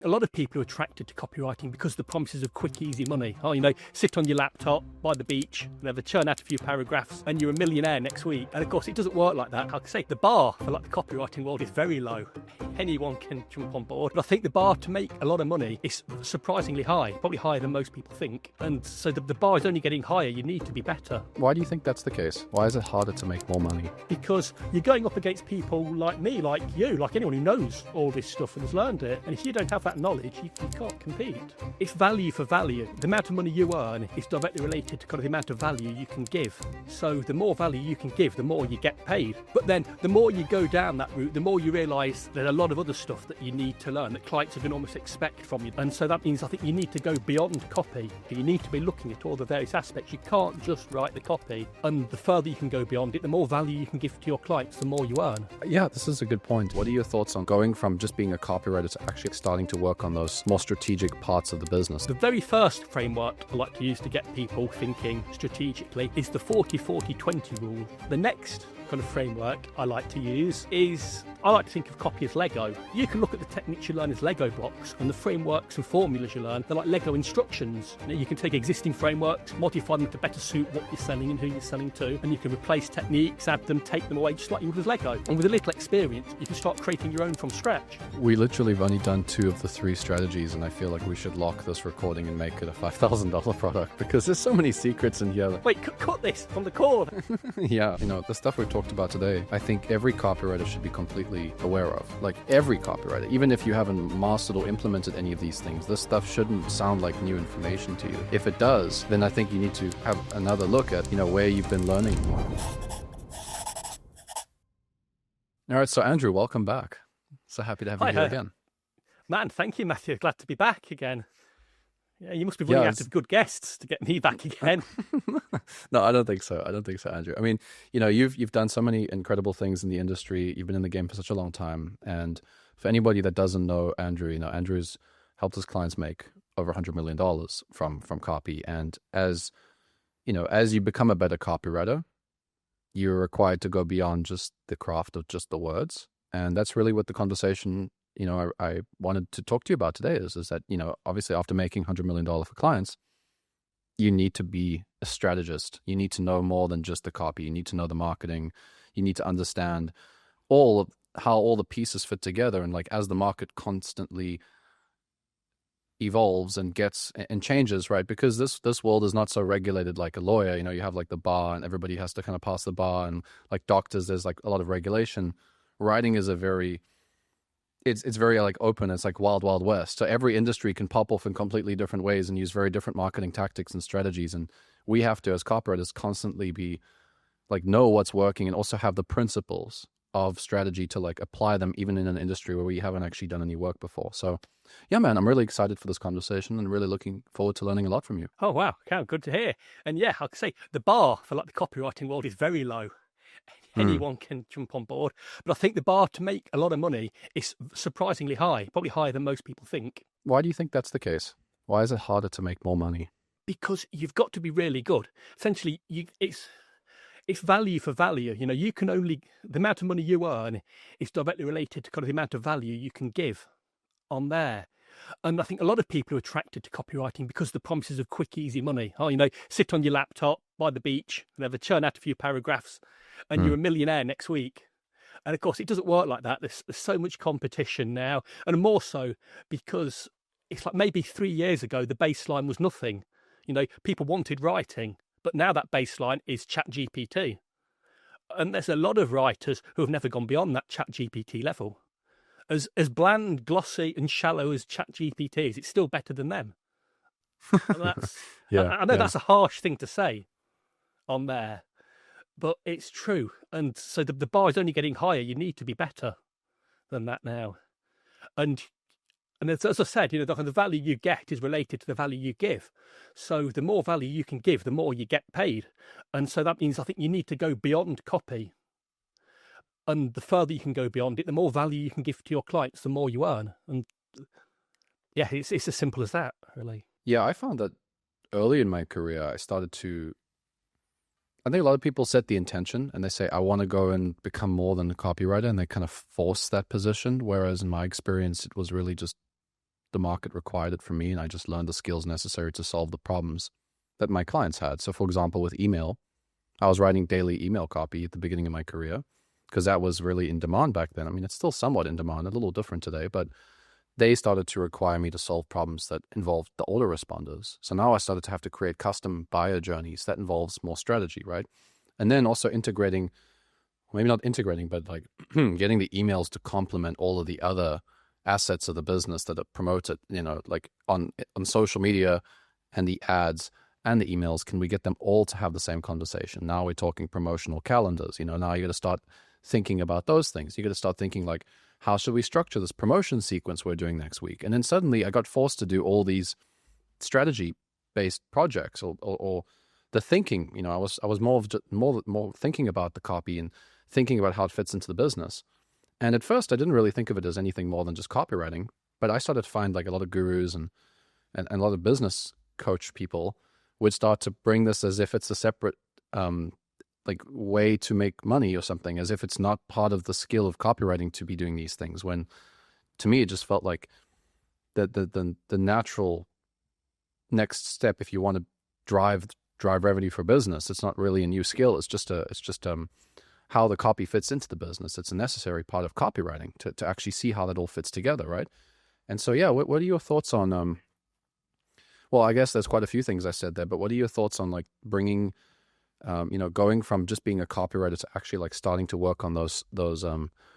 A lot of people are attracted to copywriting because the promises of quick, easy money. Oh, sit on your laptop by the beach, churn out a few paragraphs, and you're a millionaire next week. And of course, it doesn't work like that. Like I say, the bar for the copywriting world is very low. Anyone can jump on board. But I think the bar to make a lot of money is surprisingly high, probably higher than most people think. And so the bar is only getting higher. You need to be better. Why do you think that's the case? Why is it harder to make more money? Because you're going up against people like me, like you, like anyone who knows all this stuff and has learned it. And if you don't have that knowledge, you can't compete. It's value for value. The amount of money you earn is directly related to kind of the amount of value you can give. So the more value you can give, the more you get paid. But then the more you go down that route, the more you realise there's a lot of other stuff that you need to learn that clients are going to almost expect from you. And so that means I think you need to go beyond copy. You need to be looking at all the various aspects. You can't just write the copy. And the further you can go beyond it, the more value you can give to your clients, the more you earn. Yeah, this is a good point. What are your thoughts on going from just being a copywriter to actually starting to work on those more strategic parts of the business? The very first framework I like to use to get people thinking strategically is the 40-40-20 rule. The next kind of framework I like to use is, I like to think of copy as Lego. You can look at the techniques you learn as Lego blocks, and the frameworks and formulas you learn, they're like Lego instructions. You can take existing frameworks, modify them to better suit what you're selling and who you're selling to, and you can replace techniques, add them, take them away, just like you would with Lego. And with a little experience, you can start creating your own from scratch. We literally have only done 2 of the 3 strategies, and I feel like we should lock this recording and make it a $5,000 product, because there's so many secrets in here. Wait, cut this from the cord. Yeah, the stuff we've talked about today, I think every copywriter should be completely aware of. Like every copywriter, even if you haven't mastered or implemented any of these things, this stuff shouldn't sound like new information to you. If it does, then I think you need to have another look at, where you've been learning. All right, so Andrew, welcome back. So happy to have you here again. Man, thank you, Matthew. Glad to be back again. Yeah, you must be running out of good guests to get me back again. No, I don't think so. Andrew. I mean, you've done so many incredible things in the industry. You've been in the game for such a long time. And for anybody that doesn't know Andrew, Andrew's helped his clients make over $100 million from copy. And as you become a better copywriter, you're required to go beyond just the craft of just the words. And that's really what the conversation I wanted to talk to you about today is that, obviously after making $100 million for clients, you need to be a strategist. You need to know more than just the copy. You need to know the marketing. You need to understand how all the pieces fit together. And as the market constantly evolves and gets and changes, right? Because this world is not so regulated like a lawyer. You have the bar and everybody has to kind of pass the bar, and like doctors, there's a lot of regulation. Writing is it's very open. It's like wild, wild west. So every industry can pop off in completely different ways and use very different marketing tactics and strategies. And we have to, as copywriters, constantly be know what's working and also have the principles of strategy to apply them even in an industry where we haven't actually done any work before. So yeah, man, I'm really excited for this conversation and really looking forward to learning a lot from you. Oh, wow. Okay, good to hear. And yeah, like I say, the bar for the copywriting world is very low. Anyone can jump on board. But I think the bar to make a lot of money is surprisingly high, probably higher than most people think. Why do you think that's the case? Why is it harder to make more money? Because you've got to be really good. Essentially, it's value for value. You can only, the amount of money you earn is directly related to kind of the amount of value you can give on there. And I think a lot of people are attracted to copywriting because the promises of quick, easy money. Oh, sit on your laptop by the beach, churn out a few paragraphs, and you're a millionaire next week. And of course, it doesn't work like that. There's so much competition now, and more so because it's maybe 3 years ago, the baseline was nothing. People wanted writing, but now that baseline is ChatGPT. And there's a lot of writers who have never gone beyond that ChatGPT level. As bland, glossy, and shallow as ChatGPT is, it's still better than them. And that's, I know that's a harsh thing to say on there, but it's true. And so the bar is only getting higher. You need to be better than that now. And as I said, the value you get is related to the value you give. So the more value you can give, the more you get paid. And so that means I think you need to go beyond copy. And the further you can go beyond it, the more value you can give to your clients, the more you earn. And yeah, it's as simple as that, really. Yeah, I found that early in my career, I think a lot of people set the intention and they say, I want to go and become more than a copywriter, and they kind of force that position. Whereas in my experience, it was really just the market required it from me, and I just learned the skills necessary to solve the problems that my clients had. So for example, with email, I was writing daily email copy at the beginning of my career because that was really in demand back then. I mean, it's still somewhat in demand, a little different today, but they started to require me to solve problems that involved the autoresponders. So now I started to have to create custom buyer journeys that involves more strategy, right? And then also integrating, maybe not integrating, but like getting the emails to complement all of the other assets of the business that are promoted, like on social media and the ads and the emails. Can we get them all to have the same conversation? Now we're talking promotional calendars. Now you got to start thinking about those things. You got to start thinking like, how should we structure this promotion sequence we're doing next week? And then suddenly I got forced to do all these strategy-based projects or the thinking. I was more thinking about the copy and thinking about how it fits into the business. And at first I didn't really think of it as anything more than just copywriting, but I started to find like a lot of gurus and a lot of business coach people would start to bring this as if it's a separate like way to make money or something, as if it's not part of the skill of copywriting to be doing these things, when to me it just felt like the natural next step if you want to drive revenue for business. It's not really a new skill. It's just how the copy fits into the business. It's a necessary part of copywriting to actually see how that all fits together, right? And so, yeah, what are your thoughts on, well, I guess there's quite a few things I said there, but what are your thoughts on like bringing, going from just being a copywriter to actually like starting to work on those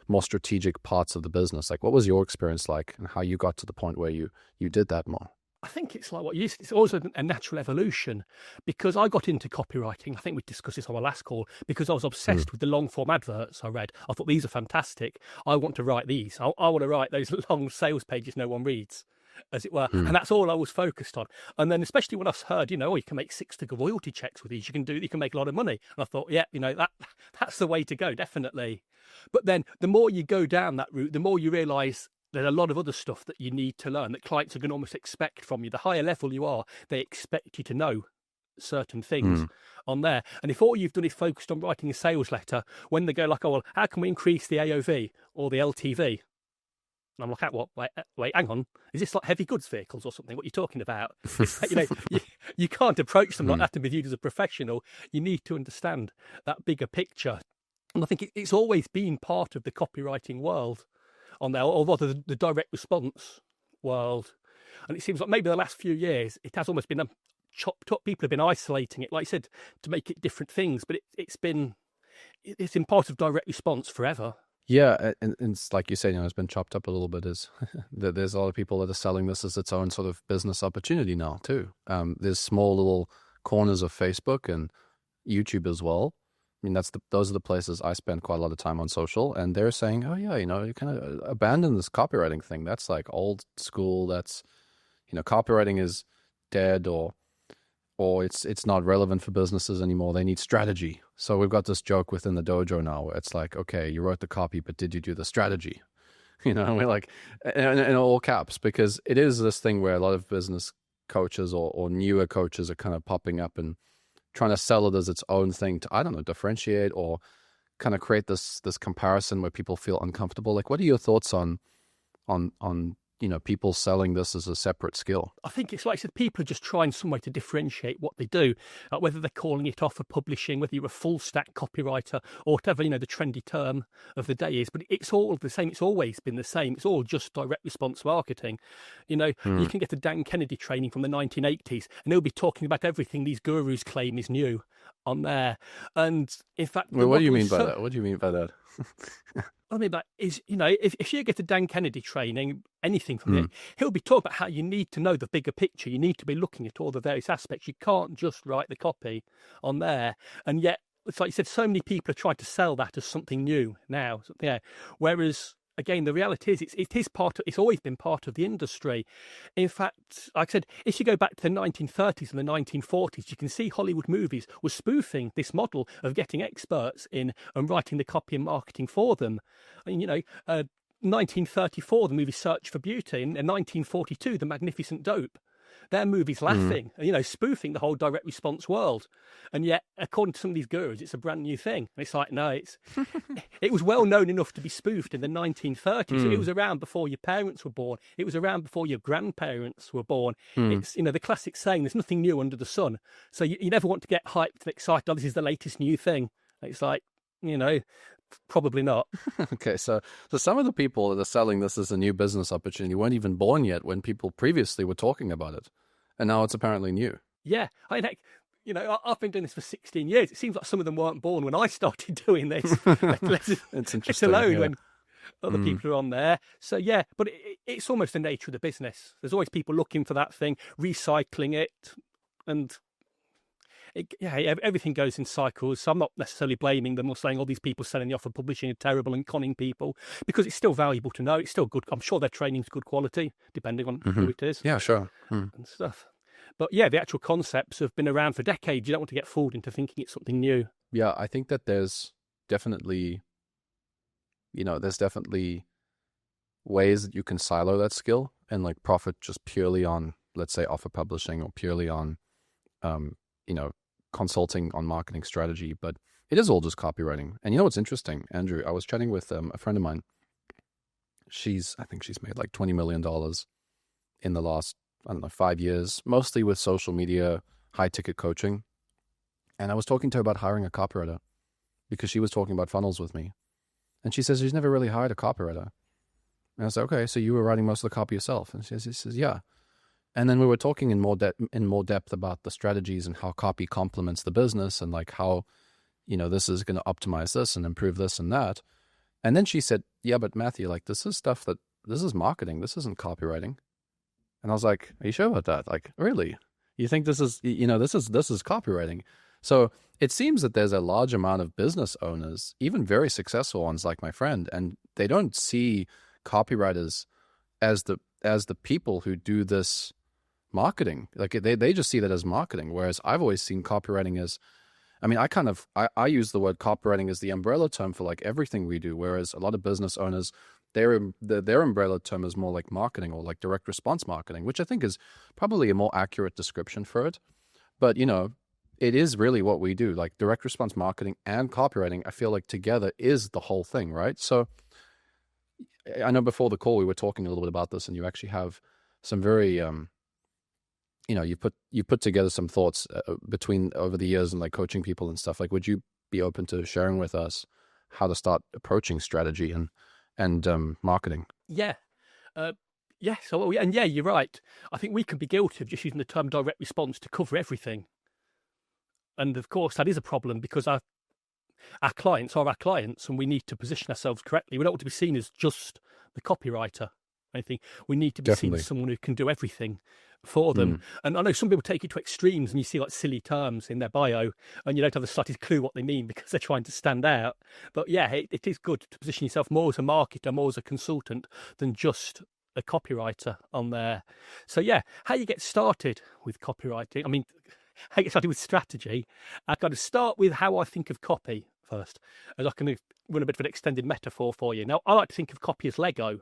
more strategic parts of the business? Like, what was your experience like and how you got to the point where you did that more? I think it's like what you said, it's also a natural evolution, because I got into copywriting, I think we discussed this on our last call, because I was obsessed with the long form adverts I read. I thought, these are fantastic. I want to write these. I want to write those long sales pages no one reads, as it were. And that's all I was focused on. And then especially when I heard, you can make 6-figure royalty checks with these, you can make a lot of money. And I thought, yeah, that's the way to go, definitely. But then the more you go down that route, the more you realize there's a lot of other stuff that you need to learn that clients are going to almost expect from you. The higher level you are, they expect you to know certain things on there. And if all you've done is focused on writing a sales letter, when they go like, oh, well, how can we increase the AOV or the LTV? And I'm like, what? Wait, hang on. Is this like heavy goods vehicles or something? What are you talking about? You can't approach them like that and be viewed as a professional. You need to understand that bigger picture. And I think it's always been part of the copywriting world on there, or rather the direct response world. And it seems like maybe the last few years, it has almost been chopped up. People have been isolating it, like I said, to make it different things. But it's been part of direct response forever. Yeah, and it's like you said, it's been chopped up a little bit. Is that there's a lot of people that are selling this as its own sort of business opportunity now too. There's small little corners of Facebook and YouTube as well. I mean, those are the places I spend quite a lot of time on social, and they're saying, oh yeah, you kind of abandon this copywriting thing. That's like old school. That's, copywriting is dead, or it's not relevant for businesses anymore. They need strategy. So we've got this joke within the dojo now where it's like, okay, you wrote the copy, but did you do the strategy? And we're like, in all caps, because it is this thing where a lot of business coaches or newer coaches are kind of popping up and trying to sell it as its own thing to, I don't know, differentiate or kind of create this comparison where people feel uncomfortable. Like, what are your thoughts on people selling this as a separate skill? I think it's like I said, people are just trying some way to differentiate what they do, whether they're calling it off for publishing, whether you're a full stack copywriter or whatever, the trendy term of the day is. But it's all the same. It's always been the same. It's all just direct response marketing. You can get a Dan Kennedy training from the 1980s and they'll be talking about everything these gurus claim is new on there. And in fact, what do you mean by that? What do you mean by that? What I mean by that is, if you get a Dan Kennedy training, anything from it, he'll be talking about how you need to know the bigger picture. You need to be looking at all the various aspects. You can't just write the copy on there. And yet, it's like you said, so many people are trying to sell that as something new now. Whereas, again, the reality is it's always been part of the industry. In fact, like I said, if you go back to the 1930s and the 1940s, you can see Hollywood movies were spoofing this model of getting experts in and writing the copy and marketing for them. And, 1934, the movie Search for Beauty, and in 1942, The Magnificent Dope. Their movie's laughing, spoofing the whole direct response world. And yet, according to some of these gurus, it's a brand new thing. And it's like, no, it was well known enough to be spoofed in the 1930s. It was around before your parents were born. It was around before your grandparents were born. It's, the classic saying, there's nothing new under the sun. So you never want to get hyped and excited, oh, this is the latest new thing. It's like, probably not. Okay, so some of the people that are selling this as a new business opportunity weren't even born yet when people previously were talking about it, and now it's apparently new. Yeah, I mean, I've been doing this for 16 years. It seems like some of them weren't born when I started doing this. It's interesting. Let alone when other people are on there. So yeah, but it's almost the nature of the business. There's always people looking for that thing, recycling it, and everything goes in cycles. So I'm not necessarily blaming them or saying all these people selling the offer publishing are terrible and conning people, because it's still valuable to know. It's still good. I'm sure their training's good quality, depending on who it is. Yeah, sure. And stuff. But yeah, the actual concepts have been around for decades. You don't want to get fooled into thinking it's something new. Yeah, I think that there's definitely ways that you can silo that skill and like profit just purely on, let's say, offer publishing or purely on, consulting on marketing strategy, but it is all just copywriting. And what's interesting, Andrew? I was chatting with a friend of mine. I think she's made like $20 million in the last, 5 years, mostly with social media, high ticket coaching. And I was talking to her about hiring a copywriter because she was talking about funnels with me. And she says she's never really hired a copywriter. And I was like, okay, so you were writing most of the copy yourself? And she says, yeah. And then we were talking in more depth about the strategies and how copy complements the business and like how, this is going to optimize this and improve this and that. And then she said, yeah, but Matthew, like this is marketing. This isn't copywriting. And I was like, are you sure about that? Like, really? You think this is copywriting? So it seems that there's a large amount of business owners, even very successful ones like my friend, and they don't see copywriters as the people who do this marketing. Like they just see that as marketing. Whereas I've always seen copywriting as, I use the word copywriting as the umbrella term for like everything we do. Whereas a lot of business owners, their umbrella term is more like marketing or like direct response marketing, which I think is probably a more accurate description for it. But, it is really what we do. Like direct response marketing and copywriting, I feel like together is the whole thing, right? So I know before the call we were talking a little bit about this, and you actually have some very, you put together some thoughts between over the years and like coaching people and stuff. Like, would you be open to sharing with us how to start approaching strategy and marketing? Yeah. You're right. I think we can be guilty of just using the term direct response to cover everything. And of course, that is a problem because our clients are our clients and we need to position ourselves correctly. We don't want to be seen as just the copywriter. I think we need to be seen as someone who can do everything for them. And I know some people take it to extremes and you see like silly terms in their bio and you don't have the slightest clue what they mean because they're trying to stand out. But yeah, it is good to position yourself more as a marketer, more as a consultant than just a copywriter on there. So yeah, how you get started with copywriting. I mean, how you get started with strategy. I've got to start with how I think of copy first, as I can run a bit of an extended metaphor for you. Now, I like to think of copy as Lego.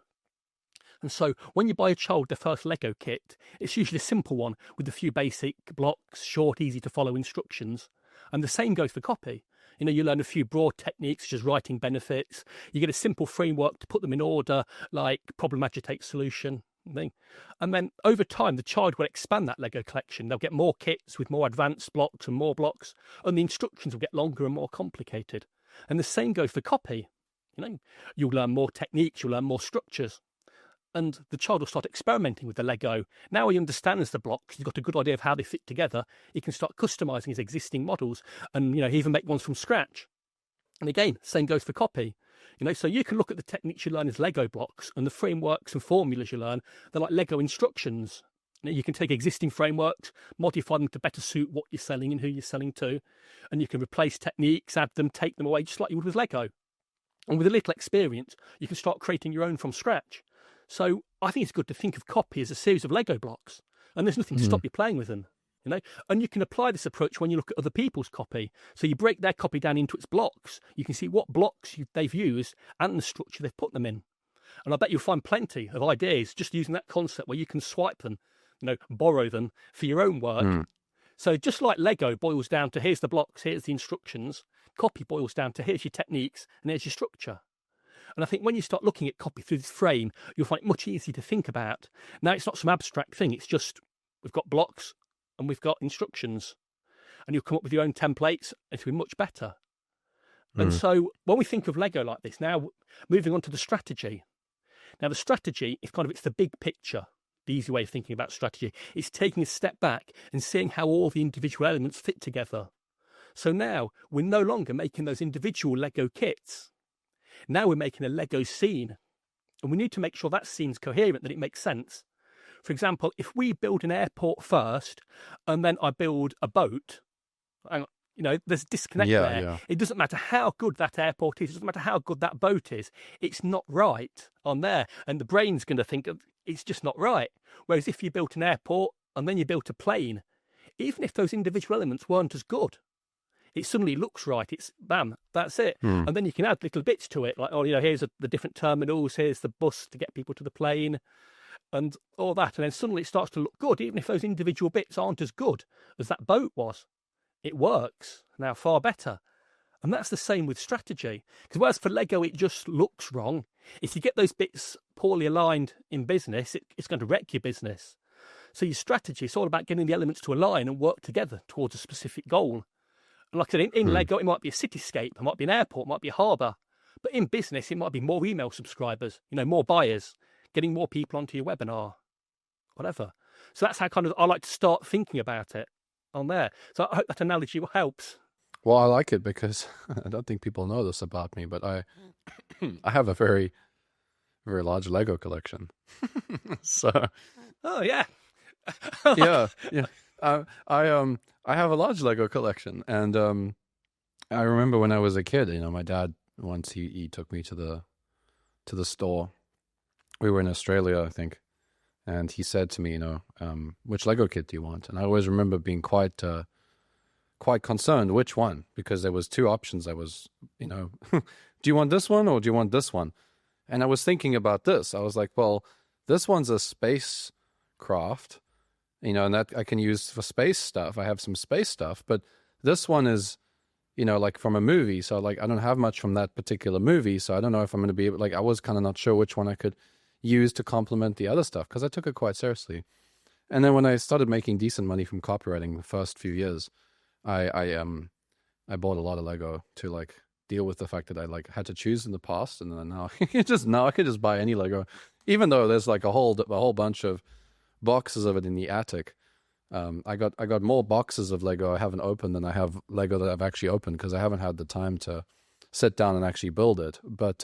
And so when you buy a child their first Lego kit, it's usually a simple one with a few basic blocks, short, easy to follow instructions. And the same goes for copy. You learn a few broad techniques such as writing benefits. You get a simple framework to put them in order, like problem, agitate, solution thing. And then over time, the child will expand that Lego collection. They'll get more kits with more advanced blocks and more blocks, and the instructions will get longer and more complicated. And the same goes for copy. You'll learn more techniques, you'll learn more structures. And the child will start experimenting with the Lego. Now he understands the blocks, he's got a good idea of how they fit together, he can start customizing his existing models and, he even make ones from scratch. And again, same goes for copy. So you can look at the techniques you learn as Lego blocks and the frameworks and formulas you learn, they're like Lego instructions. You can take existing frameworks, modify them to better suit what you're selling and who you're selling to, and you can replace techniques, add them, take them away, just like you would with Lego. And with a little experience, you can start creating your own from scratch. So I think it's good to think of copy as a series of Lego blocks, and there's nothing to stop you playing with them. And you can apply this approach when you look at other people's copy. So you break their copy down into its blocks. You can see what blocks they've used and the structure they've put them in. And I bet you'll find plenty of ideas just using that concept where you can swipe them borrow them for your own work. So just like Lego boils down to here's the blocks, here's the instructions, copy boils down to here's your techniques and here's your structure. And I think when you start looking at copy through this frame, you'll find it much easier to think about. Now, it's not some abstract thing. It's just we've got blocks and we've got instructions. And you'll come up with your own templates. It'll be much better. And so when we think of Lego like this, now moving on to the strategy. Now, the strategy is it's the big picture. The easy way of thinking about strategy. It's taking a step back and seeing how all the individual elements fit together. So now we're no longer making those individual Lego kits. Now we're making a Lego scene, and we need to make sure that scene's coherent, that it makes sense. For example, if we build an airport first, and then I build a boat, there's a disconnect there. Yeah. It doesn't matter how good that airport is, it doesn't matter how good that boat is, it's not right on there. And the brain's going to think it's just not right. Whereas if you built an airport, and then you built a plane, even if those individual elements weren't as good, it suddenly looks right. It's bam, that's it. And then you can add little bits to it, like, here's the different terminals, here's the bus to get people to the plane, and all that. And then suddenly it starts to look good, even if those individual bits aren't as good as that boat was. It works now far better. And that's the same with strategy. Because whereas for Lego, it just looks wrong. If you get those bits poorly aligned in business, it's going to wreck your business. So your strategy is all about getting the elements to align and work together towards a specific goal. And like I said, in Lego, it might be a cityscape, it might be an airport, it might be a harbour. But in business, it might be more email subscribers, more buyers, getting more people onto your webinar, whatever. So that's how I like to start thinking about it on there. So I hope that analogy helps. Well, I like it because I don't think people know this about me, but I have a very, very large Lego collection. So. Oh yeah. Yeah. I have a large Lego collection, and I remember when I was a kid, my dad once he took me to the store. We were in Australia, I think, and he said to me, which Lego kit do you want? And I always remember being quite concerned which one, because there was two options. I was, do you want this one or do you want this one? And I was thinking about this. I was like, well, this one's a spacecraft. And that I can use for space stuff. I have some space stuff, but this one is, like from a movie. So I don't have much from that particular movie. So I don't know if I'm going to be able, I was kind of not sure which one I could use to complement the other stuff, because I took it quite seriously. And then when I started making decent money from copywriting the first few years, I bought a lot of Lego to deal with the fact that I had to choose in the past, and then now I can just buy any Lego, even though there's a whole bunch of boxes of it in the attic. I got more boxes of Lego I haven't opened than I have Lego that I've actually opened, because I haven't had the time to sit down and actually build it. But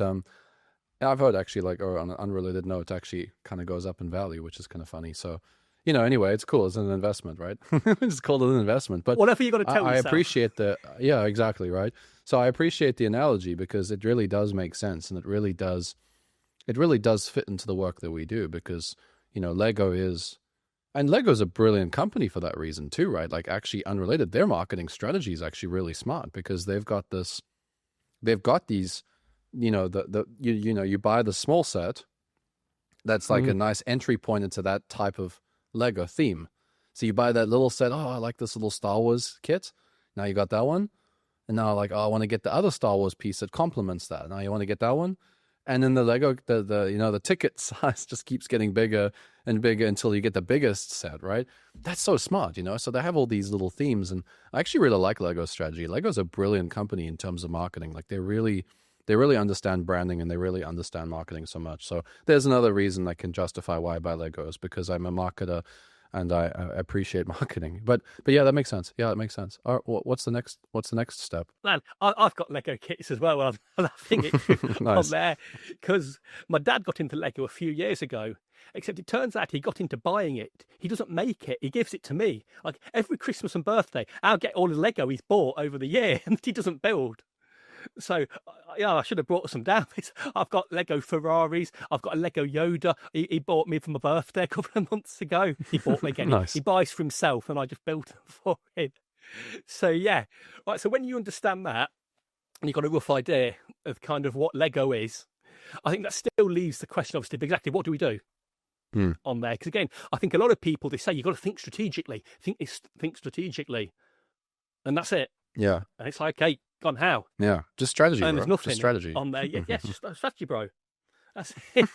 I've heard actually on an unrelated note, actually kind of goes up in value, which is kind of funny. So anyway, it's cool. It's an investment, right? It's called an investment. But whatever you got to tell yourself. I appreciate yeah, exactly, right? So I appreciate the analogy, because it really does make sense, and it really does fit into the work that we do, because Lego is, and Lego's a brilliant company for that reason too, right? Actually unrelated, their marketing strategy is actually really smart, because they've got these, you buy the small set. That's a nice entry point into that type of Lego theme. So you buy that little set. Oh, I like this little Star Wars kit. Now you got that one. And now I want to get the other Star Wars piece that complements that. Now you want to get that one. And then the Lego, the ticket size just keeps getting bigger and bigger until you get the biggest set, right? That's so smart, So they have all these little themes, and I actually really like Lego's strategy. Lego's a brilliant company in terms of marketing. They really understand branding, and they really understand marketing so much. So there's another reason I can justify why I buy Legos, because I'm a marketer and I appreciate marketing. But yeah, that makes sense. Yeah, that makes sense. All right, what's the next step? Man, I've got Lego kits as well. I'm laughing it Nice. on there, because my dad got into Lego a few years ago. Except it turns out he got into buying it. He doesn't make it. He gives it to me. Every Christmas and birthday, I'll get all the Lego he's bought over the year, and he doesn't build. So, yeah, I should have brought some down. I've got Lego Ferraris. I've got a Lego Yoda. He bought me for my birthday a couple of months ago. He bought me again. Nice. He buys for himself, and I just built them for him. So, yeah. Right, so when you understand that, and you've got a rough idea of kind of what Lego is, I think that still leaves the question, obviously, of exactly what do we do? on there. Because again, I think a lot of people, they say you've got to think strategically, think strategically, and that's it. Yeah. And it's like, okay, gone how? Yeah. Just strategy, And bro. there's nothing Just strategy. on there. Yes, just strategy, bro. That's it.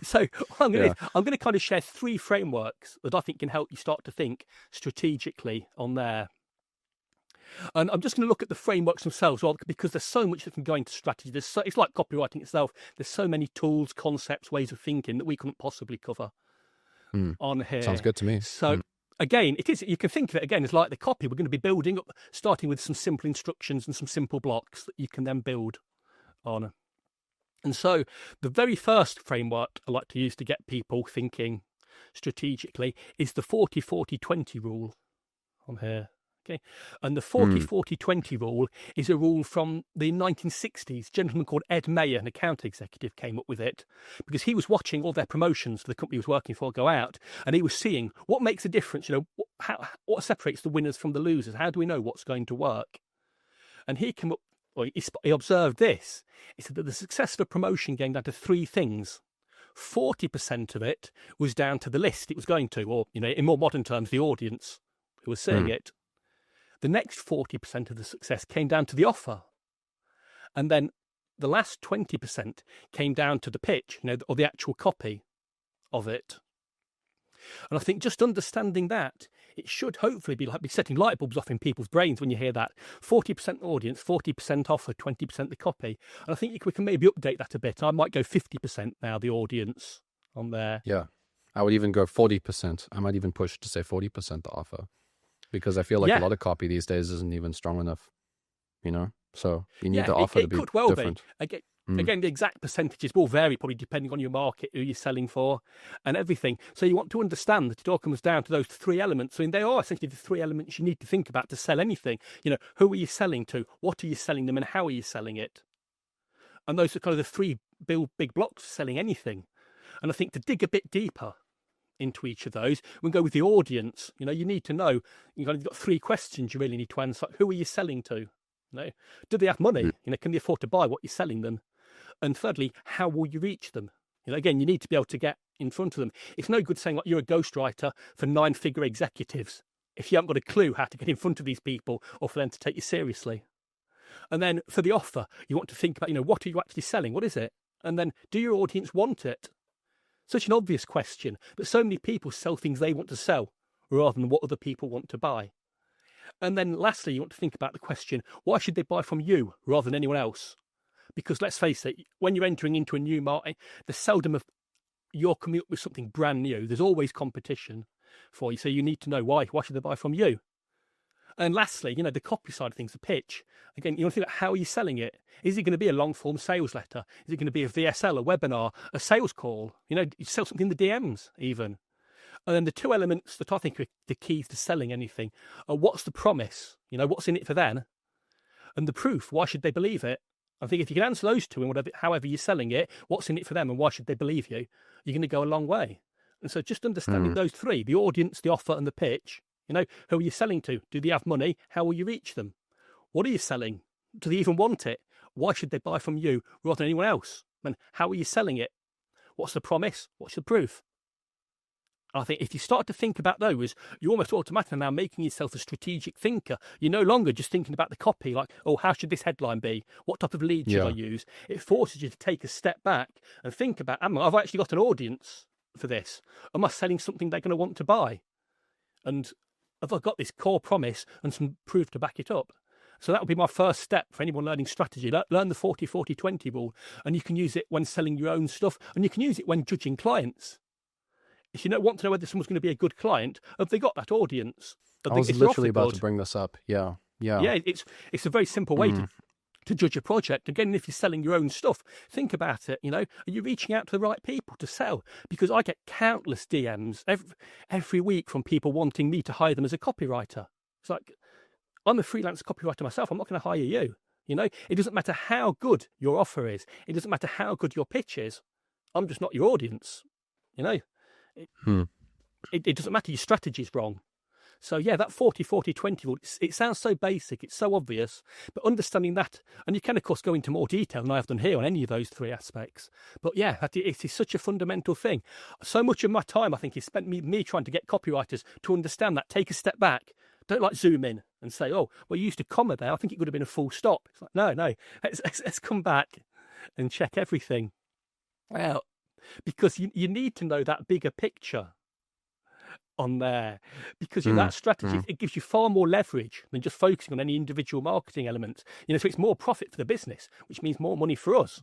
So what I'm going to kind of share 3 frameworks that I think can help you start to think strategically on there. And I'm just going to look at the frameworks themselves, well, because there's so much that can go into strategy. It's like copywriting itself. There's so many tools, concepts, ways of thinking that we couldn't possibly cover on here. Sounds good to me. So again, it is. You can think of it again as like the copy. We're going to be building up, starting with some simple instructions and some simple blocks that you can then build on. And so the very first framework I like to use to get people thinking strategically is the 40-40-20 rule on here. Okay, and the 40-40-20 rule is a rule from the 1960s. A gentleman called Ed Mayer, an account executive, came up with it because he was watching all their promotions for the company he was working for go out, and he was seeing what makes a difference. What separates the winners from the losers? How do we know what's going to work? And he came up. He observed this. He said that the success of a promotion came down to 3 things. 40% of it was down to the list it was going to, or in more modern terms, the audience who was seeing it. The next 40% of the success came down to the offer. And then the last 20% came down to the pitch, or the actual copy of it. And I think just understanding that, it should hopefully be setting light bulbs off in people's brains when you hear that. 40% audience, 40% offer, 20% the copy. And I think we can maybe update that a bit. I might go 50% now, the audience on there. Yeah. I would even go 40%. I might even push to say 40% the offer. Because I feel like a lot of copy these days isn't even strong enough, So you need the offer to be could well different. Be. Again, the exact percentages will vary probably depending on your market, who you're selling for, and everything. So you want to understand that it all comes down to those 3 elements. I mean, they are essentially the 3 elements you need to think about to sell anything. Who are you selling to? What are you selling them? And how are you selling it? And those are kind of the 3 big blocks for selling anything. And I think to dig a bit deeper into each of those, we'll go with the audience. You need to know, you've got 3 questions you really need to answer. Who are you selling to? Do they have money? Can they afford to buy what you're selling them? And thirdly, how will you reach them? Again, you need to be able to get in front of them. It's no good saying you're a ghostwriter for 9-figure executives if you haven't got a clue how to get in front of these people or for them to take you seriously. And then for the offer, you want to think about, what are you actually selling? What is it? And then do your audience want it? Such an obvious question, but so many people sell things they want to sell rather than what other people want to buy. And then lastly, you want to think about the question, why should they buy from you rather than anyone else? Because let's face it, when you're entering into a new market, there's seldom you're coming up with something brand new. There's always competition for you. So you need to know why should they buy from you? And lastly, the copy side of things, the pitch. Again, you want to think about how are you selling it? Is it going to be a long-form sales letter? Is it going to be a VSL, a webinar, a sales call? You sell something in the DMs even. And then the 2 elements that I think are the keys to selling anything are what's the promise? What's in it for them? And the proof, why should they believe it? I think if you can answer those 2 and however you're selling it, what's in it for them and why should they believe you, you're going to go a long way. And so just understanding those 3, the audience, the offer and the pitch, who are you selling to? Do they have money? How will you reach them? What are you selling? Do they even want it? Why should they buy from you rather than anyone else? And how are you selling it? What's the promise? What's the proof? I think if you start to think about those, you're almost automatically now making yourself a strategic thinker. You're no longer just thinking about the copy, like, how should this headline be? What type of lead should I use? It forces you to take a step back and think about, I've actually got an audience for this. Am I selling something they're going to want to buy? And have I got this core promise and some proof to back it up? So that would be my first step for anyone learning strategy. Learn the 40-40-20 rule, and you can use it when selling your own stuff, and you can use it when judging clients. If you want to know whether someone's going to be a good client, have they got that audience? I was literally about to bring this up. Yeah. It's a very simple way to judge a project. Again, if you're selling your own stuff, think about it. Are you reaching out to the right people to sell? Because I get countless DMs every week from people wanting me to hire them as a copywriter. It's like, I'm a freelance copywriter myself. I'm not going to hire you. It doesn't matter how good your offer is. It doesn't matter how good your pitch is. I'm just not your audience. It doesn't matter. Your strategy is wrong. So yeah, that 40-40-20 rule, it sounds so basic, it's so obvious, but understanding that, and you can of course go into more detail than I have done here on any of those three aspects. But yeah, it is such a fundamental thing. So much of my time, I think, is spent me trying to get copywriters to understand that, take a step back. Don't like zoom in and say, oh, well, you used a comma there. I think it would have been a full stop. It's like, no, let's come back and check everything out, because you need to know that bigger picture on there, because that strategy, it gives you far more leverage than just focusing on any individual marketing element. So it's more profit for the business, which means more money for us.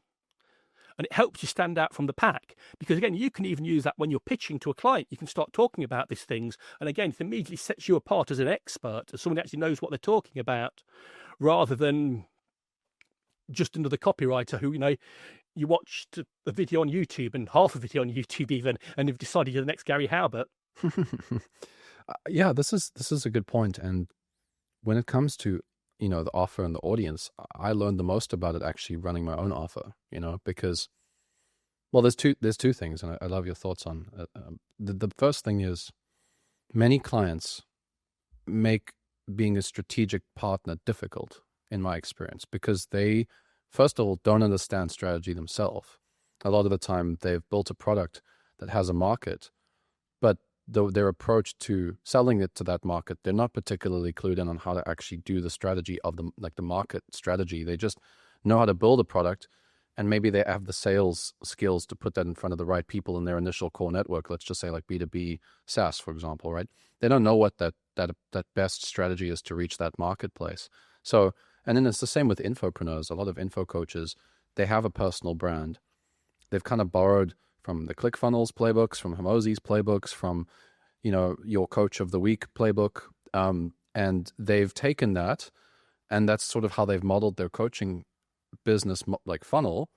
And it helps you stand out from the pack, because again, you can even use that when you're pitching to a client. You can start talking about these things, and again, it immediately sets you apart as an expert, as someone who actually knows what they're talking about, rather than just another copywriter who, you watched a video on YouTube, and half a video on YouTube even, and you've decided you're the next Gary Halbert. Yeah, this is a good point. And when it comes to the offer and the audience, I learned the most about it actually running my own offer. Because, well, there's two things, and I love your thoughts on the first thing is, many clients make being a strategic partner difficult, in my experience, because they, first of all, don't understand strategy themselves. A lot of the time, they've built a product that has a market, but their approach to selling it to that market, they're not particularly clued in on how to actually do the strategy of the market strategy. They just know how to build a product, and maybe they have the sales skills to put that in front of the right people in their initial core network. Let's just say like B2B SaaS, for example, right? They don't know what that best strategy is to reach that marketplace. So, and then it's the same with infopreneurs. A lot of info coaches, they have a personal brand. They've kind of borrowed from the ClickFunnels playbooks, from Hormozi's playbooks, from, your Coach of the Week playbook. And they've taken that, and that's sort of how they've modeled their coaching business funnel,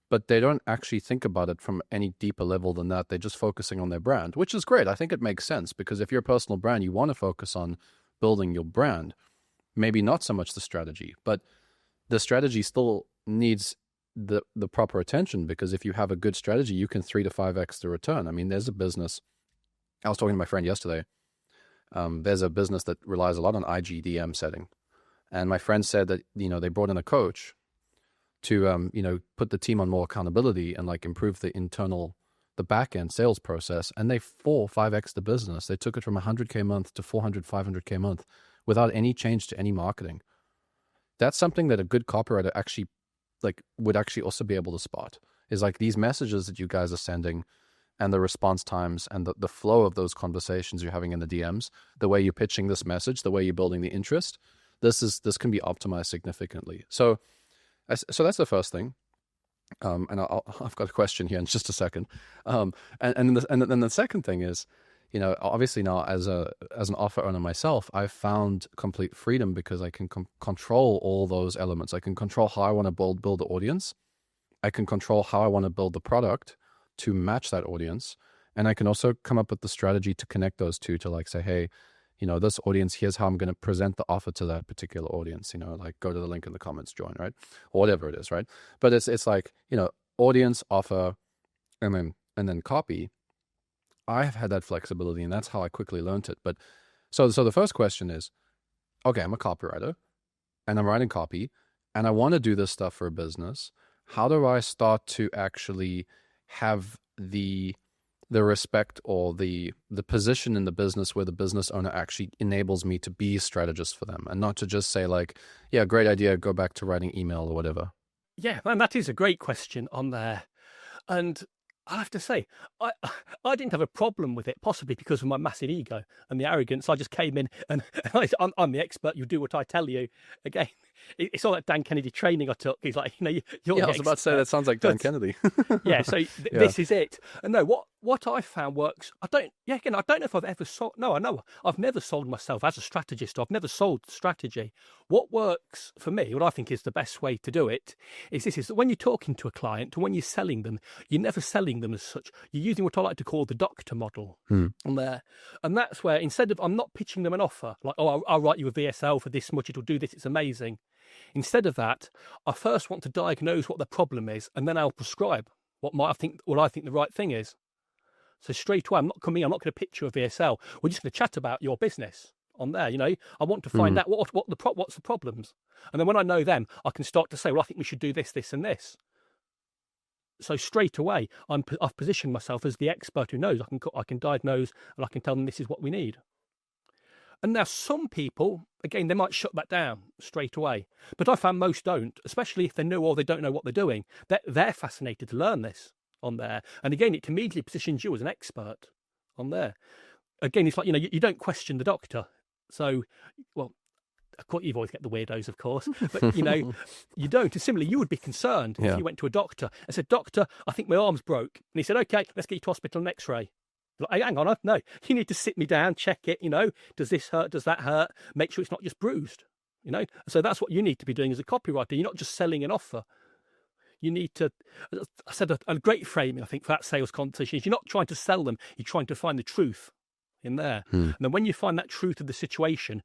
but they don't actually think about it from any deeper level than that. They're just focusing on their brand, which is great. I think it makes sense, because if you're a personal brand, you want to focus on building your brand. Maybe not so much the strategy, but the strategy still needs the proper attention, because if you have a good strategy, you can 3 to 5x the return. I mean, there's a business, I was talking to my friend yesterday, there's a business that relies a lot on IGDM setting. And my friend said that, they brought in a coach to, put the team on more accountability and improve the back end sales process. And they 4-5x the business. They took it from 100K a month to 400, 500K a month without any change to any marketing. That's something that a good copywriter actually would actually also be able to spot, is these messages that you guys are sending, and the response times, and the flow of those conversations you're having in the DMs, the way you're pitching this message, the way you're building the interest. This can be optimized significantly. So that's the first thing. And I've got a question here in just a second. And then the second thing is, obviously now as an offer owner myself, I've found complete freedom, because I can control all those elements. I can control how I want to build the audience. I can control how I want to build the product to match that audience. And I can also come up with the strategy to connect those two, to say, hey, this audience, here's how I'm going to present the offer to that particular audience, go to the link in the comments, join, right? Or whatever it is, right? But it's audience, offer, and then copy. I have had that flexibility, and that's how I quickly learned it. But so the first question is, okay, I'm a copywriter, and I'm writing copy, and I want to do this stuff for a business. How do I start to actually have the respect or the position in the business where the business owner actually enables me to be a strategist for them, and not to just say yeah, great idea, go back to writing email or whatever? Yeah, and that is a great question on there. And I have to say, I didn't have a problem with it, possibly because of my massive ego and the arrogance. I just came in and I'm the expert. You do what I tell you. Again, it's all that Dan Kennedy training I took. He's like, you're yeah, I was about to say, that sounds like Dan Kennedy. Yeah, so this is it. And no, what I found works. I don't know if I've ever sold. No, I know I've never sold myself as a strategist. I've never sold strategy. What works for me, what I think is the best way to do it, is that when you're talking to a client, or when you're selling them, you're never selling them as such. You're using what I like to call the doctor model on there. And that's where, instead of, I'm not pitching them an offer, I'll write you a VSL for this much, it'll do this, it's amazing. Instead of that, I first want to diagnose what the problem is, and then I'll prescribe what I think the right thing is. So straight away, I'm not going to pitch you a VSL. We're just going to chat about your business. on there. I want to find out what's the problems. And then when I know them, I can start to say, well, I think we should do this, this, and this. So straight away, I've positioned myself as the expert who knows. I can diagnose, and I can tell them this is what we need. And now some people, again, they might shut that down straight away. But I found most don't, especially if they know or they don't know what they're doing. They're fascinated to learn this on there. And again, it immediately positions you as an expert on there. Again, it's like, you don't question the doctor. So, well, of course, you've always get the weirdos, of course, but, you don't. And similarly, you would be concerned if you went to a doctor and said, doctor, I think my arm's broke. And he said, okay, let's get you to hospital and x-ray. Like, hey, hang on, no, you need to sit me down, check it, does this hurt, does that hurt? Make sure it's not just bruised, So that's what you need to be doing as a copywriter. You're not just selling an offer. You need to, I said a great framing, I think, for that sales conversation is you're not trying to sell them, you're trying to find the truth in there. And then when you find that truth of the situation,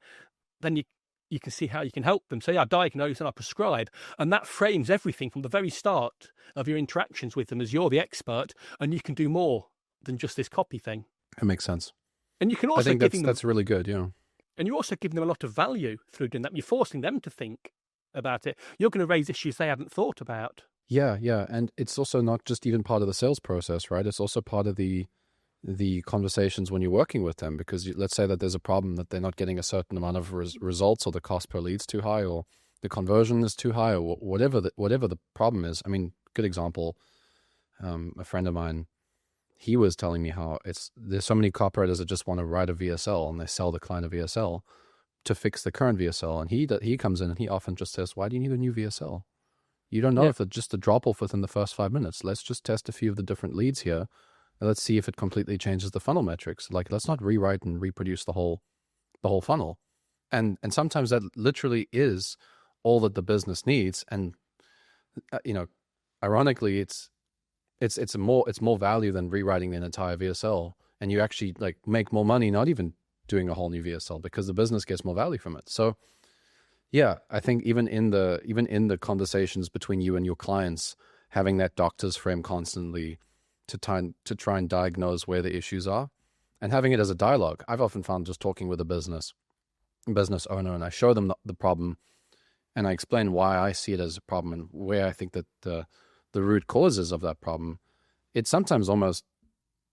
then you can see how you can help them. So I diagnose and I prescribe. And that frames everything from the very start of your interactions with them as you're the expert, and you can do more than just this copy thing. That makes sense. And you can also I think that's really good, yeah. And you're also giving them a lot of value through doing that. You're forcing them to think about it. You're going to raise issues they haven't thought about. Yeah. And it's also not just even part of the sales process, right? It's also part of the conversations when you're working with them, because let's say that there's a problem that they're not getting a certain amount of results, or the cost per lead's too high, or the conversion is too high, or whatever the problem is. I mean, good example, a friend of mine, he was telling me how there's so many copywriters that just want to write a VSL and they sell the client a VSL to fix the current VSL. And he comes in and he often just says, why do you need a new VSL? You don't know if it's just a drop off within the first 5 minutes. Let's just test a few of the different leads here. And let's see if it completely changes the funnel metrics. Like, let's not rewrite and reproduce the whole funnel. And sometimes that literally is all that the business needs. And, ironically, it's more value than rewriting an entire VSL, and you actually make more money not even doing a whole new VSL, because the business gets more value from it. So yeah, I think even in the conversations between you and your clients, having that doctor's frame constantly to try and diagnose where the issues are, and having it as a dialogue. I've often found just talking with a business owner, and I show them the problem, and I explain why I see it as a problem and where I think that the root causes of that problem. It's sometimes almost,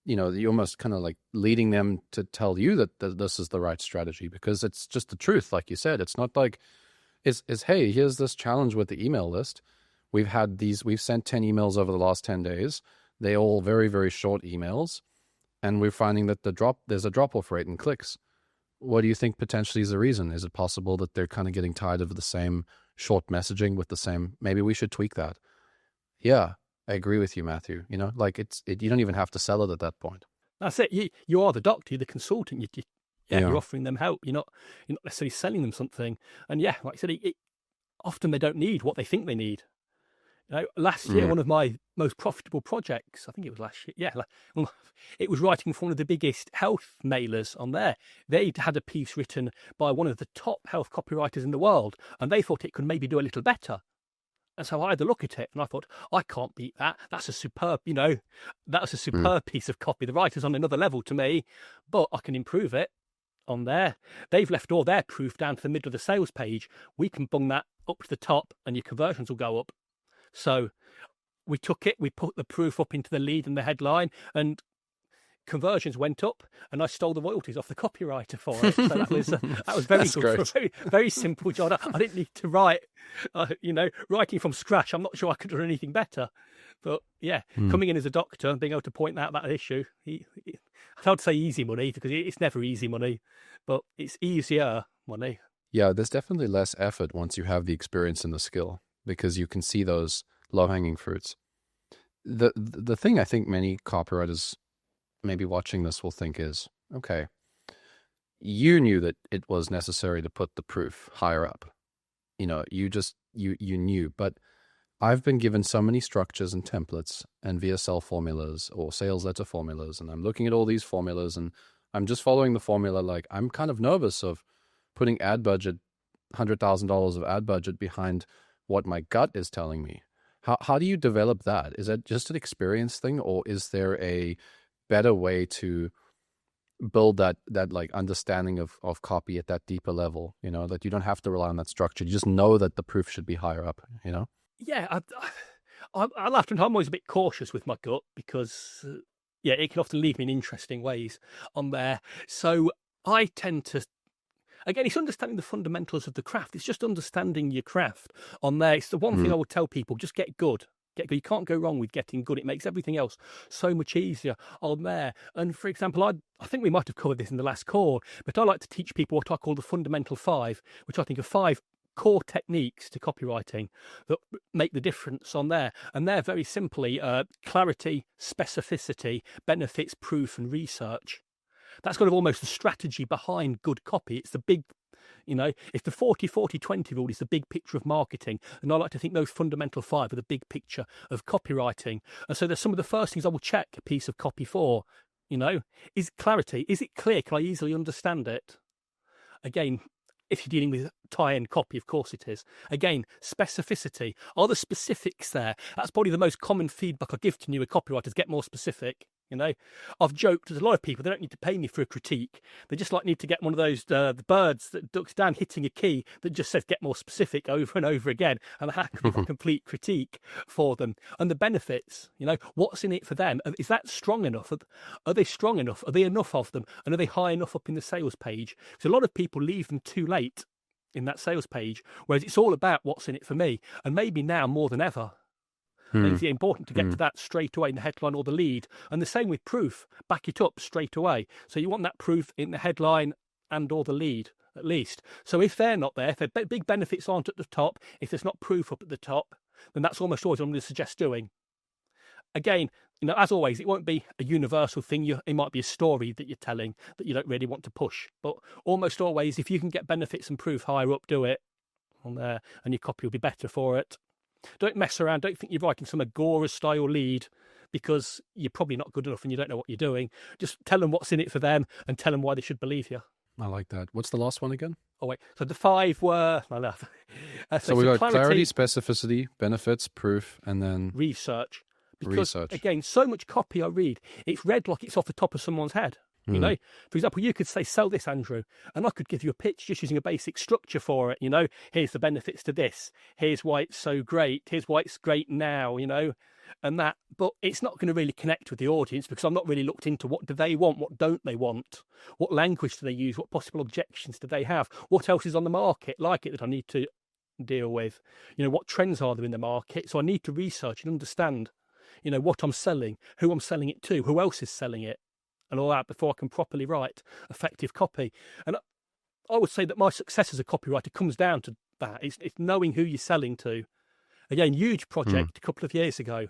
you're almost kind of like leading them to tell you that this is the right strategy, because it's just the truth. Like you said, it's not like, it's hey, here's this challenge with the email list. We've sent 10 emails over the last 10 days. They're all very, very short emails. And we're finding that there's a drop-off rate in clicks. What do you think potentially is the reason? Is it possible that they're kind of getting tired of the same short messaging with the same, maybe we should tweak that? Yeah, I agree with you, Matthew. You don't even have to sell it at that point. That's it. You are the doctor, you're the consultant. You're offering them help. You're not necessarily selling them something. And yeah, like I said, often they don't need what they think they need. Last year, one of my most profitable projects, I think it was last year. Yeah, it was writing for one of the biggest health mailers on there. They'd had a piece written by one of the top health copywriters in the world, and they thought it could maybe do a little better. And so I had a look at it and I thought, I can't beat that. That's a superb, that's a superb piece of copy. The writer's on another level to me, but I can improve it on there. They've left all their proof down to the middle of the sales page. We can bung that up to the top and your conversions will go up. So we took it, we put the proof up into the lead and the headline, and conversions went up, and I stole the royalties off the copywriter for it. So that was very good. Great. For a very, very simple job. I didn't need to write, writing from scratch. I'm not sure I could do anything better. But yeah, coming in as a doctor and being able to point out that issue, I would say easy money, because it's never easy money, but it's easier money. Yeah, there's definitely less effort once you have the experience and the skill, because you can see those low-hanging fruits. The thing I think many copywriters maybe watching this will think is, okay, you knew that it was necessary to put the proof higher up. You knew, but I've been given so many structures and templates and VSL formulas or sales letter formulas, and I'm looking at all these formulas and I'm just following the formula. Like, I'm kind of nervous of putting ad budget, $100,000 of ad budget behind what my gut is telling me. How do you develop that? Is that just an experience thing, or is there a better way to build that like understanding of copy at that deeper level, you know, that you don't have to rely on that structure. You just know that the proof should be higher up, you know? Yeah, I'll have to. I'm always a bit cautious with my gut because, yeah, it can often lead me in interesting ways on there. So I tend to, again, it's understanding the fundamentals of the craft. It's just understanding your craft on there. It's the one thing I would tell people: just get good. Get good. You can't go wrong with getting good. It makes everything else so much easier on there. And for example, I think we might have covered this in the last call, but I like to teach people what I call the fundamental 5, which I think are 5 core techniques to copywriting that make the difference on there. And they're very simply clarity, specificity, benefits, proof, and research. That's kind of almost the strategy behind good copy. It's the big, you know, it's the 40-40-20 rule. It's the big picture of marketing. And I like to think those fundamental 5 are the big picture of copywriting. And so there's some of the first things I will check a piece of copy for, you know, is clarity. Is it clear? Can I easily understand it? Again, if you're dealing with tie-in copy, of course it is. Again, specificity. Are the specifics there? That's probably the most common feedback I give to newer copywriters. Get more specific. You know, I've joked with a lot of people, they don't need to pay me for a critique. They just like need to get one of those the birds that ducks down hitting a key that just says get more specific over and over again, and that could be a complete critique for them. And the benefits, you know, what's in it for them? Is that strong enough? Are they strong enough? Are there enough of them? And are they high enough up in the sales page? So a lot of people leave them too late in that sales page, whereas it's all about what's in it for me. And maybe now more than ever, and it's important to get to that straight away in the headline or the lead. And the same with proof, back it up straight away. So you want that proof in the headline and or the lead at least. So if they're not there, if their big benefits aren't at the top, if there's not proof up at the top, then that's almost always what I'm going to suggest doing. Again, you know, as always, it won't be a universal thing. It might be a story that you're telling that you don't really want to push. But almost always, if you can get benefits and proof higher up, do it on there, and your copy will be better for it. Don't mess around. Don't think you're writing some Agora-style lead because you're probably not good enough and you don't know what you're doing. Just tell them what's in it for them and tell them why they should believe you. I like that. What's the last one again? Oh, wait. So the 5 were... so we got clarity, specificity, benefits, proof, and then... research. Because, again, so much copy I read, it's read like it's off the top of someone's head. You know, for example, you could say, sell this, Andrew, and I could give you a pitch just using a basic structure for it. You know, here's the benefits to this. Here's why it's so great. Here's why it's great now, you know, and that. But it's not going to really connect with the audience because I'm not really looked into what do they want, what don't they want, what language do they use, what possible objections do they have, what else is on the market like it that I need to deal with, you know, what trends are there in the market. So I need to research and understand, you know, what I'm selling, who I'm selling it to, who else is selling it, and all that before I can properly write effective copy. And I would say that my success as a copywriter comes down to that. It's knowing who you're selling to. Again, huge project a couple of years ago,